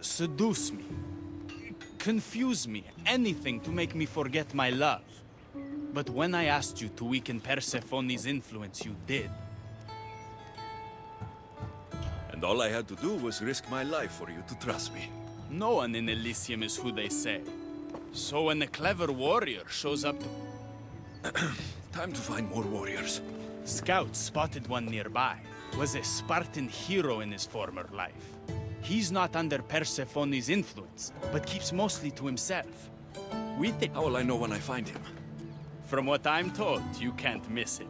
Speaker 11: seduce me. Confuse me. Anything to make me forget my love. But when I asked you to weaken Persephone's influence, you did.
Speaker 2: And all I had to do was risk my life for you to trust me.
Speaker 11: No one in Elysium is who they say. So when a clever warrior shows up to...
Speaker 2: Time to find more warriors.
Speaker 11: Scouts spotted one nearby. Was a Spartan hero in his former life. He's not under Persephone's influence, but keeps mostly to himself. We think...
Speaker 2: How will I know when I find him?
Speaker 11: From what I'm told, you can't miss him.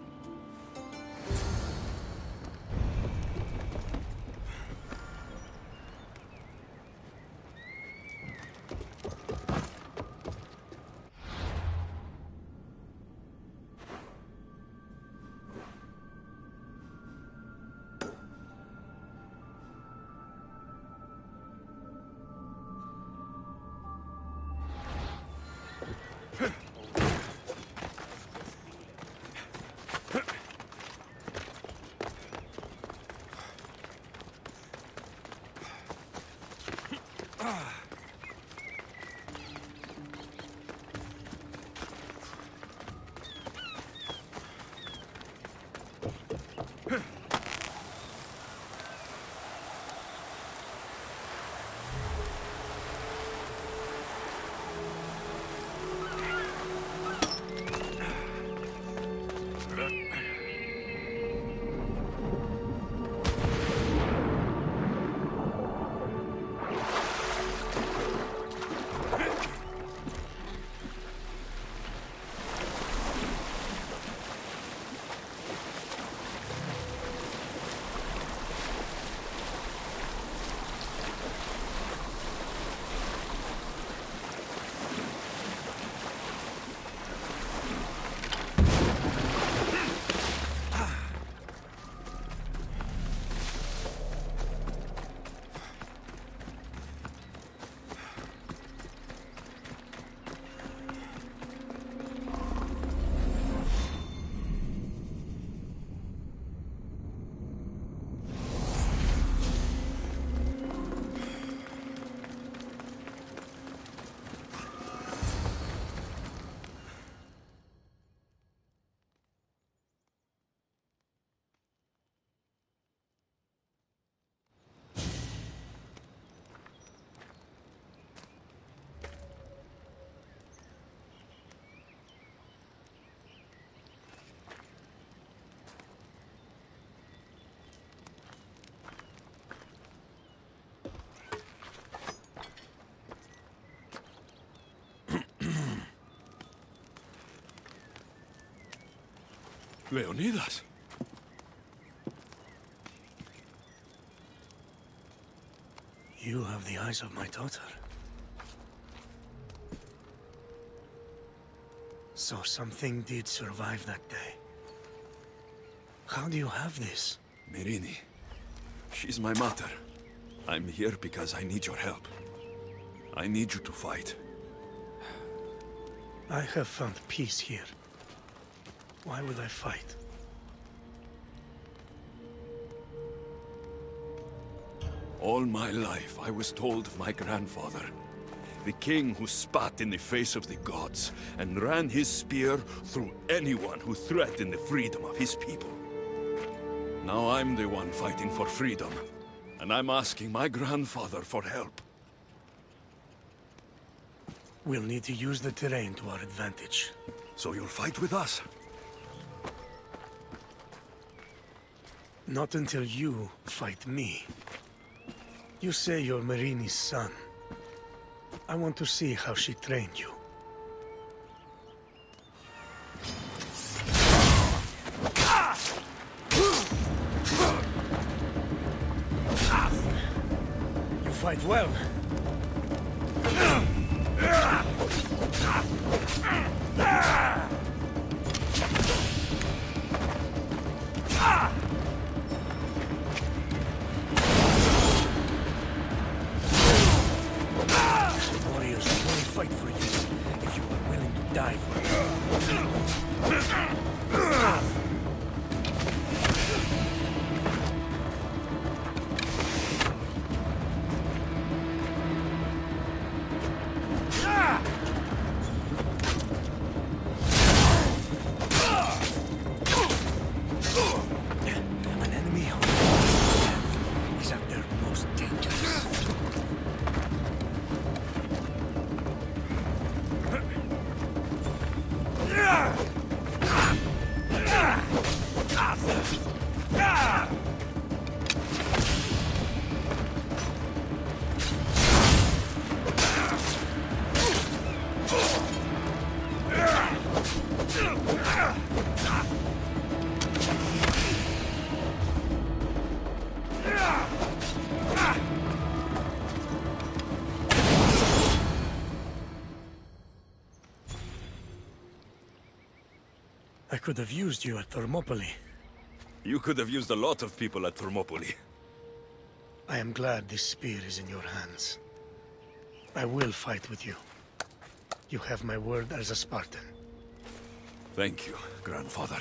Speaker 2: Leonidas.
Speaker 1: You have the eyes of my daughter. So something did survive that day. How do you have this?
Speaker 2: Mirini. She's my mother. I'm here because I need your help. I need you to fight.
Speaker 1: I have found peace here. Why would I fight?
Speaker 2: All my life, I was told of my grandfather, the king who spat in the face of the gods and ran his spear through anyone who threatened the freedom of his people. Now I'm the one fighting for freedom, and I'm asking my grandfather for help.
Speaker 1: We'll need to use the terrain to our advantage.
Speaker 2: So you'll fight with us?
Speaker 1: Not until you fight me. You say you're Marini's son. I want to see how she trained you. You fight well. Warriors will only fight for you if you are willing to die for it.
Speaker 12: I could have used you at Thermopylae.
Speaker 2: You could have used a lot of people at Thermopylae.
Speaker 12: I am glad this spear is in your hands. I will fight with you. You have my word as a Spartan.
Speaker 2: Thank you, grandfather.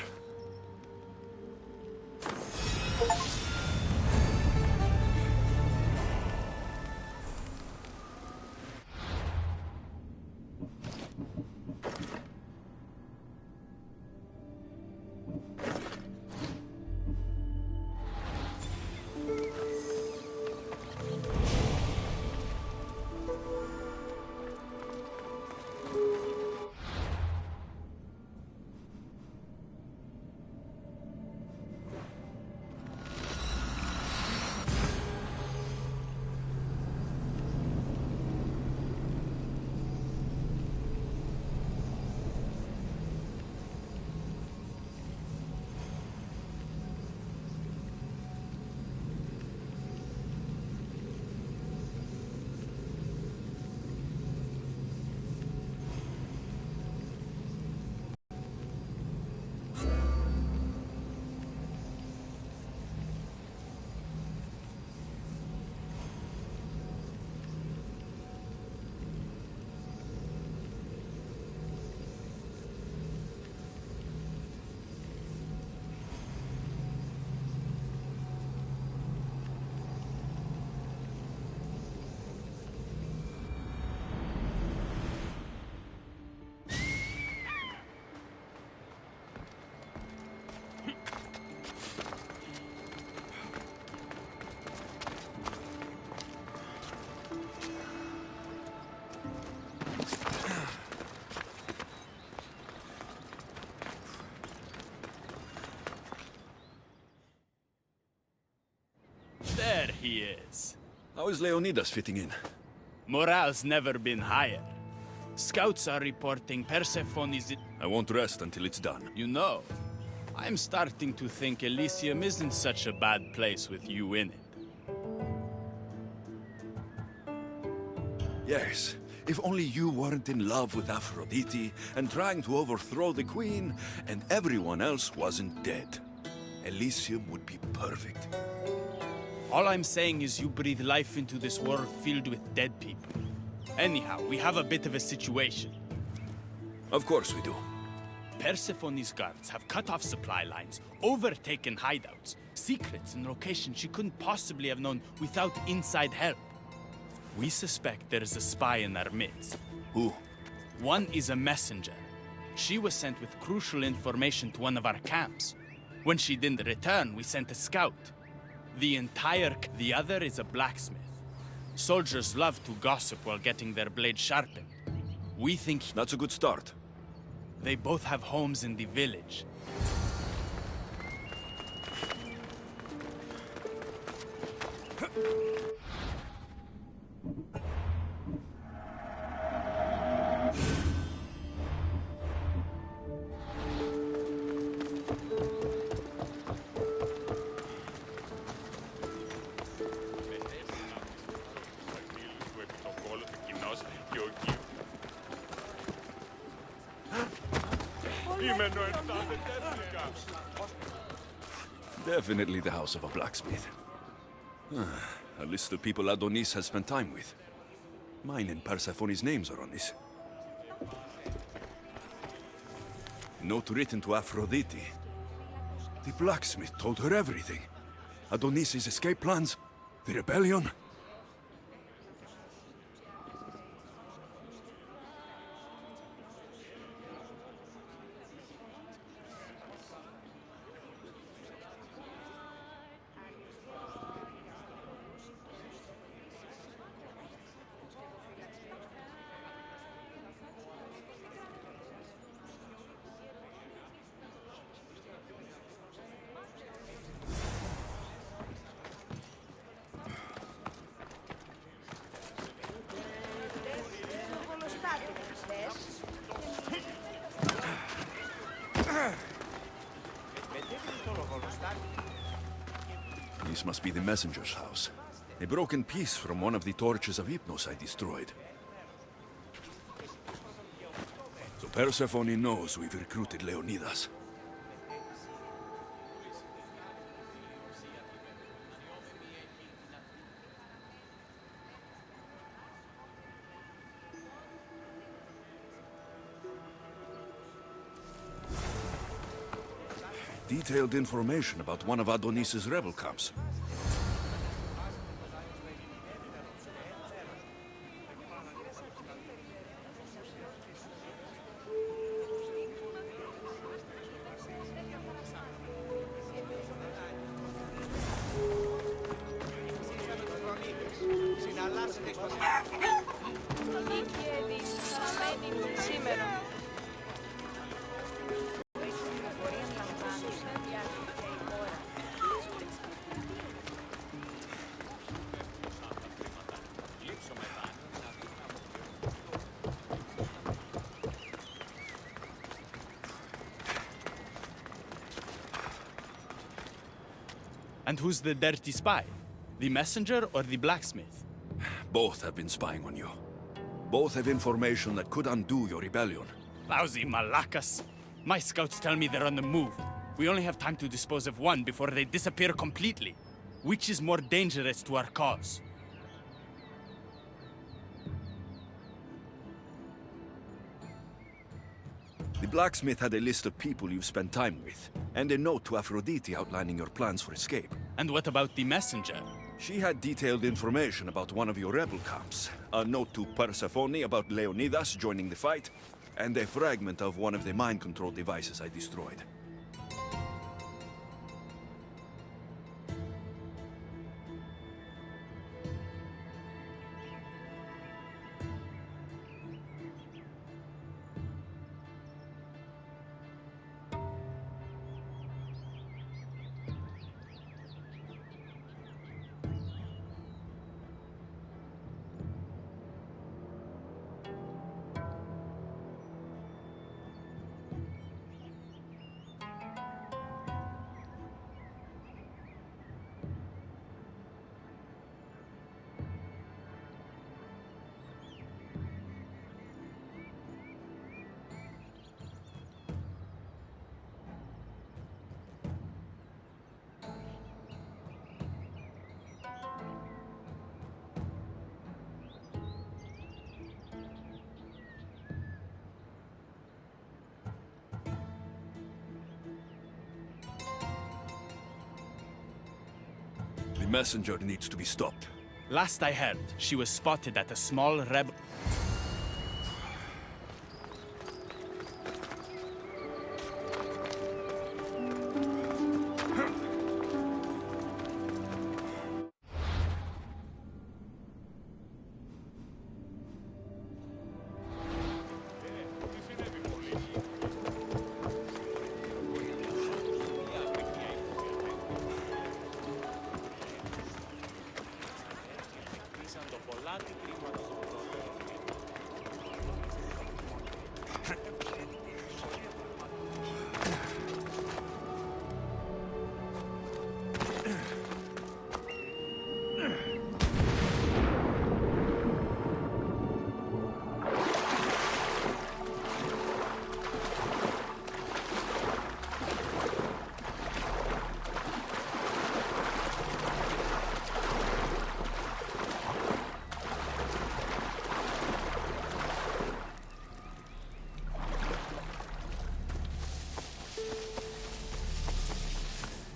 Speaker 11: There he is.
Speaker 2: How is Leonidas fitting in?
Speaker 11: Morale's never been higher. Scouts are reporting Persephone's...
Speaker 2: I won't rest until it's done.
Speaker 11: You know, I'm starting to think Elysium isn't such a bad place with you in it.
Speaker 2: Yes, if only you weren't in love with Aphrodite and trying to overthrow the queen, and everyone else wasn't dead. Elysium would be perfect.
Speaker 11: All I'm saying is you breathe life into this world filled with dead people. Anyhow, we have a bit of a situation.
Speaker 2: Of course we do.
Speaker 11: Persephone's guards have cut off supply lines, overtaken hideouts, secrets and locations she couldn't possibly have known without inside help. We suspect there is a spy in our midst.
Speaker 2: Who?
Speaker 11: One is a messenger. She was sent with crucial information to one of our camps. When she didn't return, we sent a scout. The other is a blacksmith. Soldiers love to gossip while getting their blades sharpened. We think...
Speaker 2: That's a good start.
Speaker 11: They both have homes in the village.
Speaker 2: Definitely the house of a blacksmith. A list of people Adonis has spent time with. Mine and Persephone's names are on this. Note written to Aphrodite. The blacksmith told her everything. Adonis's escape plans, the rebellion. This must be the messenger's house. A broken piece from one of the torches of Hypnos I destroyed. So Persephone knows we've recruited Leonidas. detailed information about one of Adonis's rebel camps.
Speaker 11: And who's the dirty spy? The messenger or the blacksmith?
Speaker 2: Both have been spying on you. Both have information that could undo your rebellion.
Speaker 11: Lousy malacas. My scouts tell me they're on the move. We only have time to dispose of one before they disappear completely. Which is more dangerous to our cause?
Speaker 2: The blacksmith had a list of people you've spent time with, and a note to Aphrodite outlining your plans for escape.
Speaker 11: And what about the messenger?
Speaker 2: She had detailed information about one of your rebel camps, a note to Persephone about Leonidas joining the fight, and a fragment of one of the mind control devices I destroyed. The messenger needs to be stopped.
Speaker 11: Last I heard, she was spotted at a small rebel...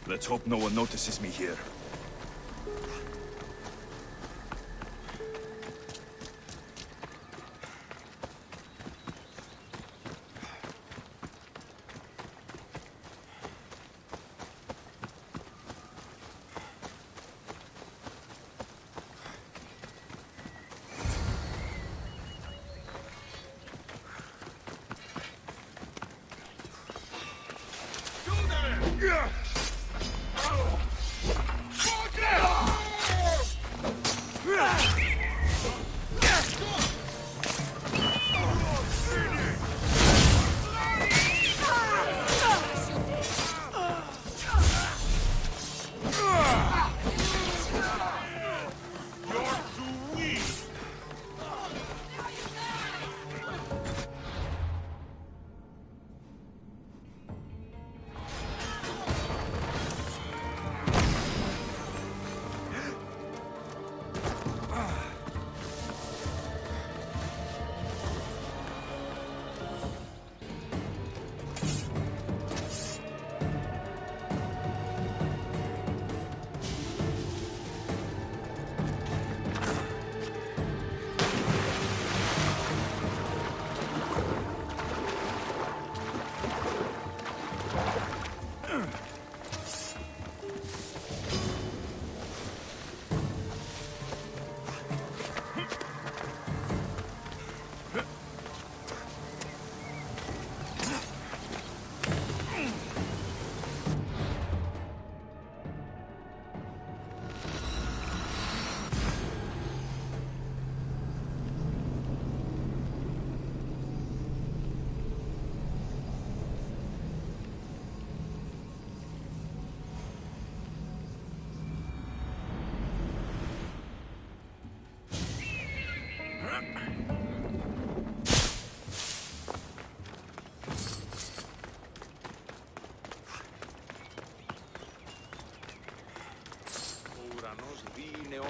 Speaker 2: Let's hope no one notices me here.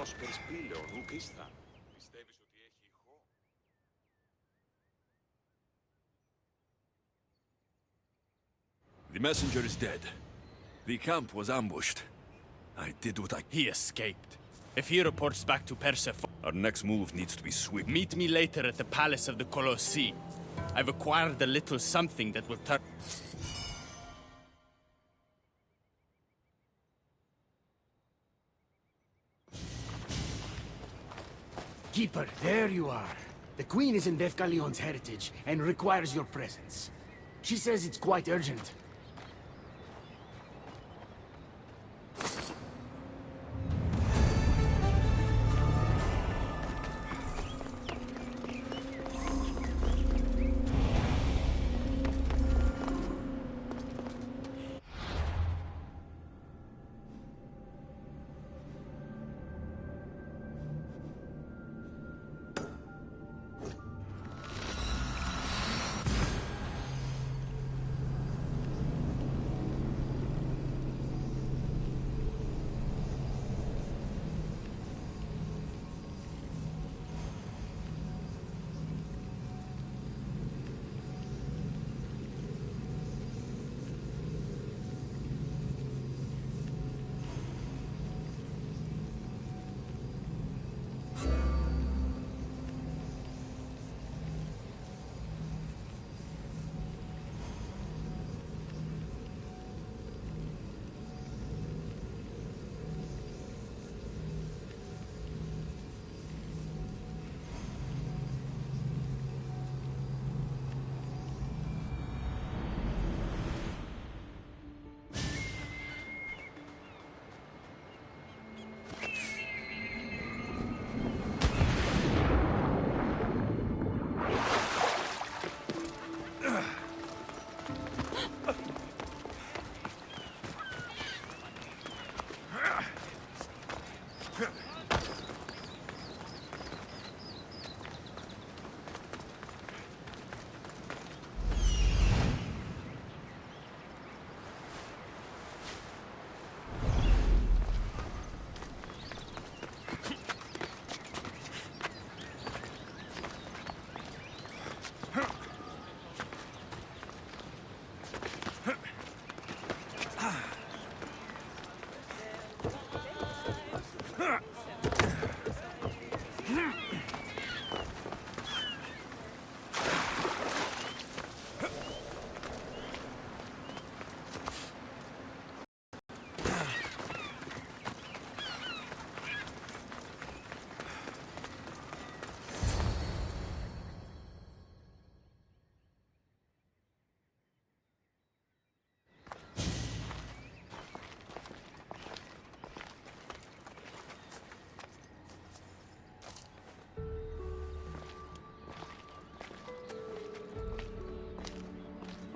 Speaker 10: νέος περισπήλαιον ουκ ήσταν. Πιστεύεις ότι έχει ηχό?
Speaker 2: The messenger is dead. The camp was ambushed. I did what I...
Speaker 11: He escaped. If he reports back to Persephone,
Speaker 2: Our next move needs to be swift.
Speaker 11: meet me later at the palace of the Colossi. I've acquired a little something that will turn...
Speaker 1: Keeper, there you are. The Queen is in Defcalion's heritage and requires your presence. She says it's quite urgent.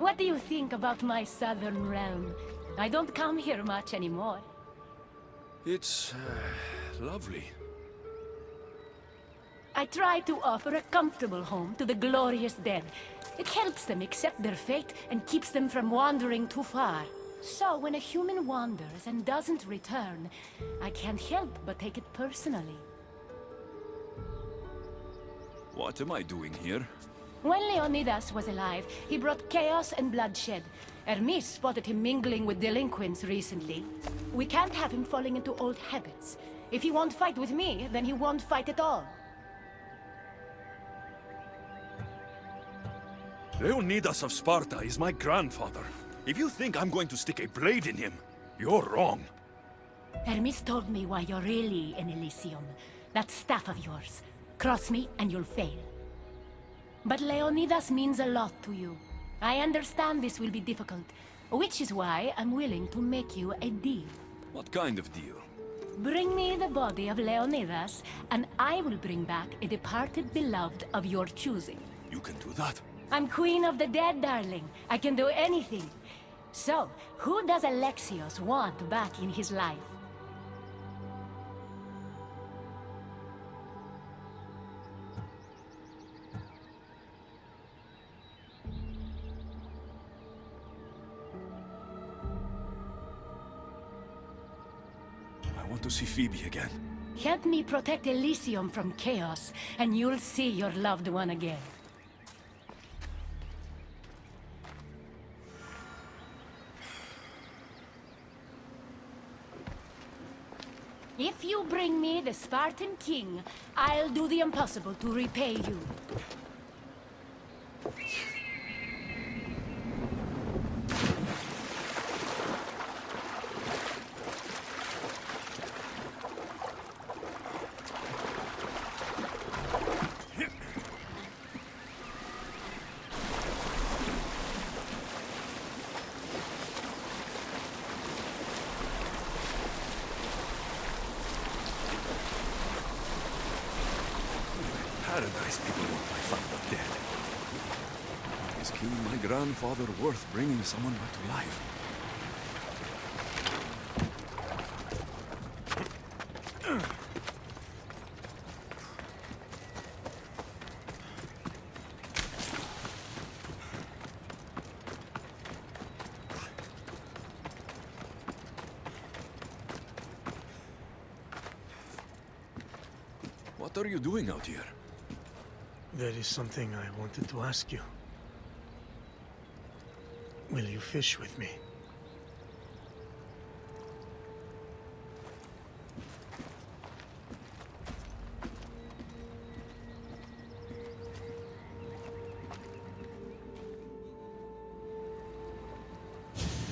Speaker 8: What do you think about my southern realm? I don't come here much anymore.
Speaker 2: It's lovely.
Speaker 8: I try to offer a comfortable home to the glorious dead. It helps them accept their fate and keeps them from wandering too far. So when a human wanders and doesn't return, I can't help but take it personally.
Speaker 2: What am I doing here?
Speaker 8: When Leonidas was alive, he brought chaos and bloodshed. Hermes spotted him mingling with delinquents recently. We can't have him falling into old habits. If he won't fight with me, then he won't fight at all.
Speaker 2: Leonidas of Sparta is my grandfather. If you think I'm going to stick a blade in him, you're wrong.
Speaker 8: Hermes told me why you're really in Elysium. That staff of yours. Cross me and you'll fail. But Leonidas means a lot to you. I understand this will be difficult, which is why I'm willing to make you a deal.
Speaker 2: What kind of deal?
Speaker 8: Bring me the body of Leonidas, and I will bring back a departed beloved of your choosing.
Speaker 2: You can do that?
Speaker 8: I'm queen of the dead, darling. I can do anything. So, who does Alexios want back in his life?
Speaker 2: I want to see Phoebe again.
Speaker 8: Help me protect Elysium from chaos, and you'll see your loved one again. If you bring me the Spartan king, I'll do the impossible to repay you.
Speaker 2: Paradise people want my father dead. Is killing my grandfather worth bringing someone back to life? What are you doing out here?
Speaker 12: There is something I wanted to ask you. Will you fish with me?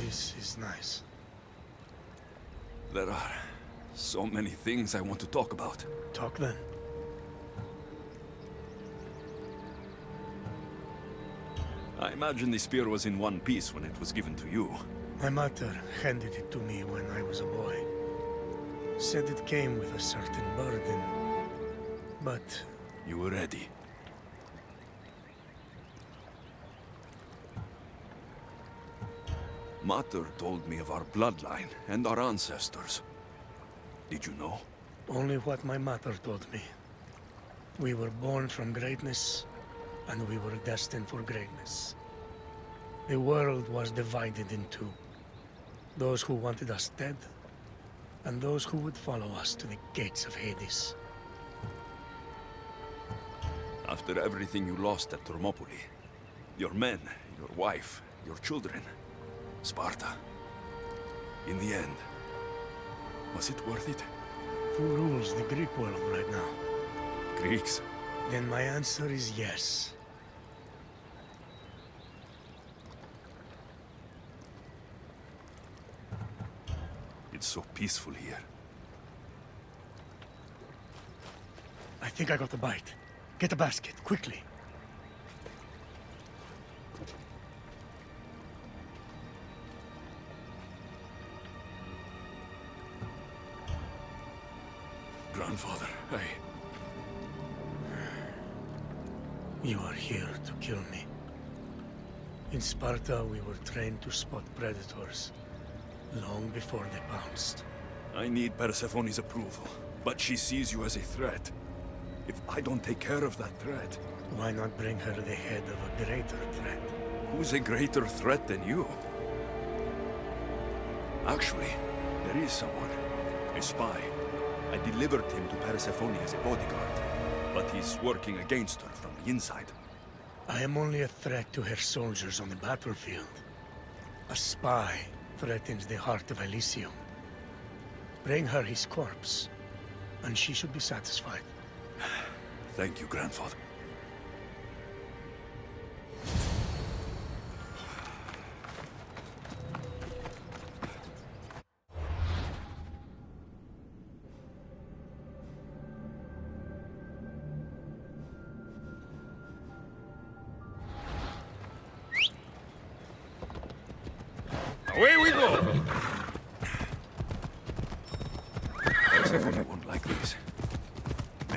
Speaker 12: This is nice.
Speaker 2: There are so many things I want to talk about.
Speaker 12: Talk then.
Speaker 2: I imagine the spear was in one piece when it was given to you.
Speaker 12: My mother handed it to me when I was a boy. Said it came with a certain burden, but...
Speaker 2: You were ready. Mater told me of our bloodline and our ancestors. Did you know?
Speaker 12: Only what my mother told me. We were born from greatness, and we were destined for greatness. The world was divided in two. Those who wanted us dead, and those who would follow us to the gates of Hades.
Speaker 2: After everything you lost at Thermopylae, your men, your wife, your children, Sparta, in the end, was it worth it?
Speaker 12: Who rules the Greek world right now?
Speaker 2: Greeks?
Speaker 12: Then my answer is yes.
Speaker 2: It's so peaceful here.
Speaker 12: I think I got the bite. Get a basket, quickly.
Speaker 2: Grandfather,
Speaker 12: You are here to kill me. In Sparta, we were trained to spot predators, long before they pounced.
Speaker 2: I need Persephone's approval, but she sees you as a threat. If I don't take care of that threat...
Speaker 12: Why not bring her the head of a greater threat?
Speaker 2: Who's a greater threat than you? Actually, there is someone. A spy. I delivered him to Persephone as a bodyguard, but he's working against her from the inside.
Speaker 12: I am only a threat to her soldiers on the battlefield. A spy threatens the heart of Elysium. Bring her his corpse, and she should be satisfied.
Speaker 2: Thank you, grandfather.
Speaker 10: Away we go!
Speaker 2: Persephone won't like this.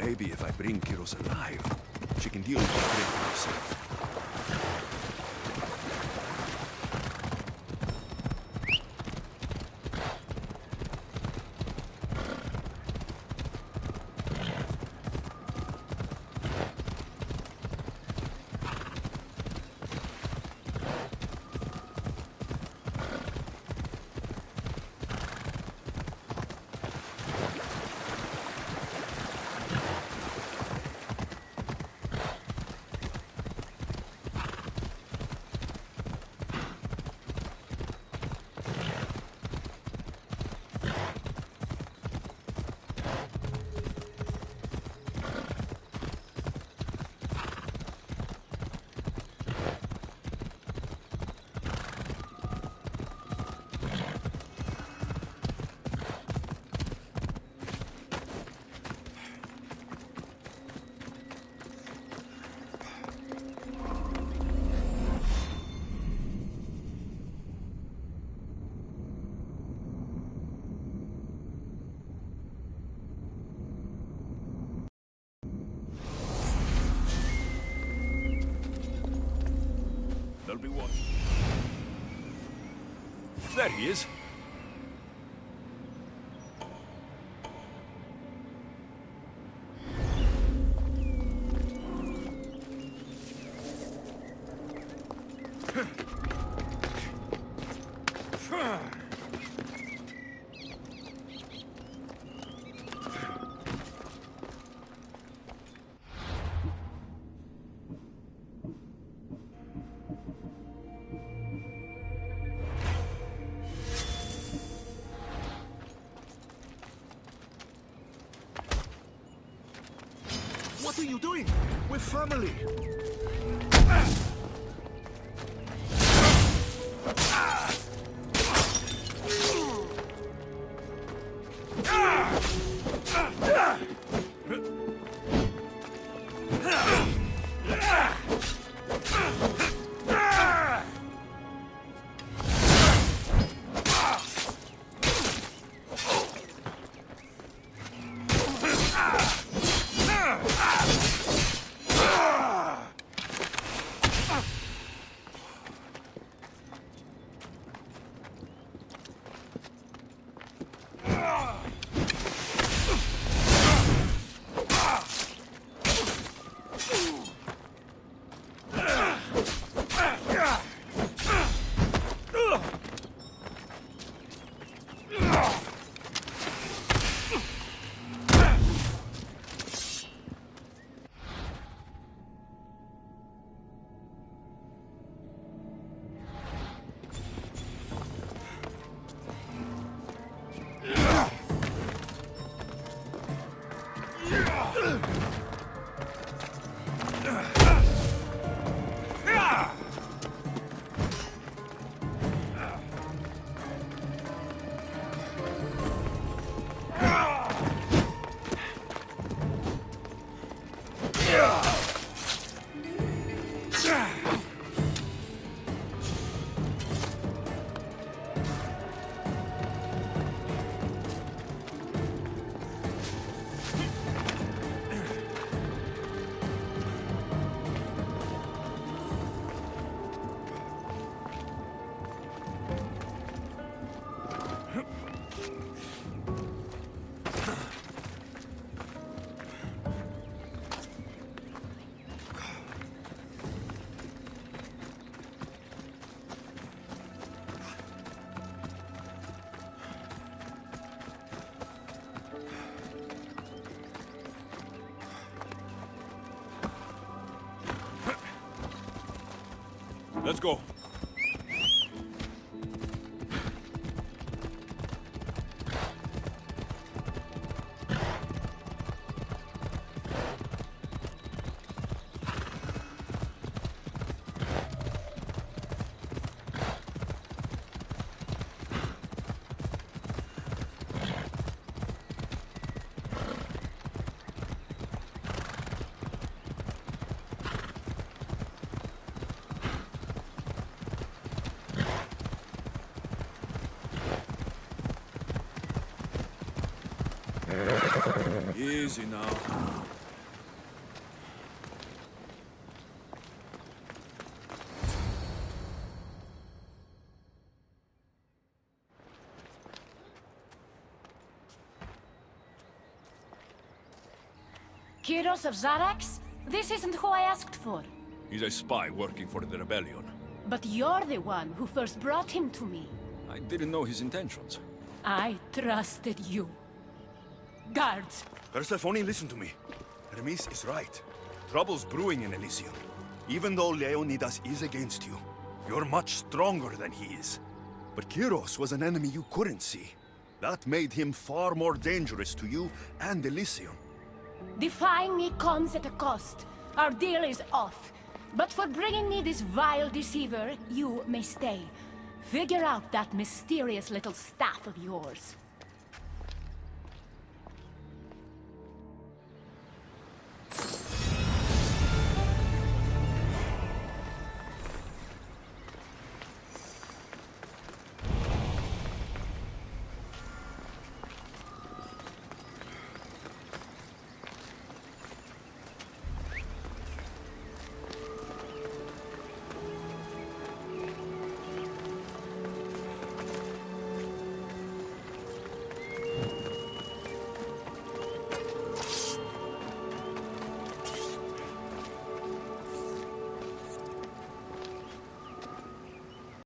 Speaker 2: Maybe if I bring Kyros alive, she can deal with the traitor herself. There he is.
Speaker 3: What are you doing? We're family.
Speaker 2: Let's go. Easy now.
Speaker 8: Kyros of Zarax? This isn't who I asked for.
Speaker 2: He's a spy working for the rebellion.
Speaker 8: But you're the one who first brought him to me.
Speaker 2: I didn't know his intentions.
Speaker 8: I trusted you. Guards!
Speaker 13: Persephone, listen to me. Hermes is right. Trouble's brewing in Elysium. Even though Leonidas is against you, you're much stronger than he is. But Kyros was an enemy you couldn't see. That made him far more dangerous to you and Elysium.
Speaker 8: Defying me comes at a cost. Our deal is off. But for bringing me this vile deceiver, you may stay. Figure out that mysterious little staff of yours.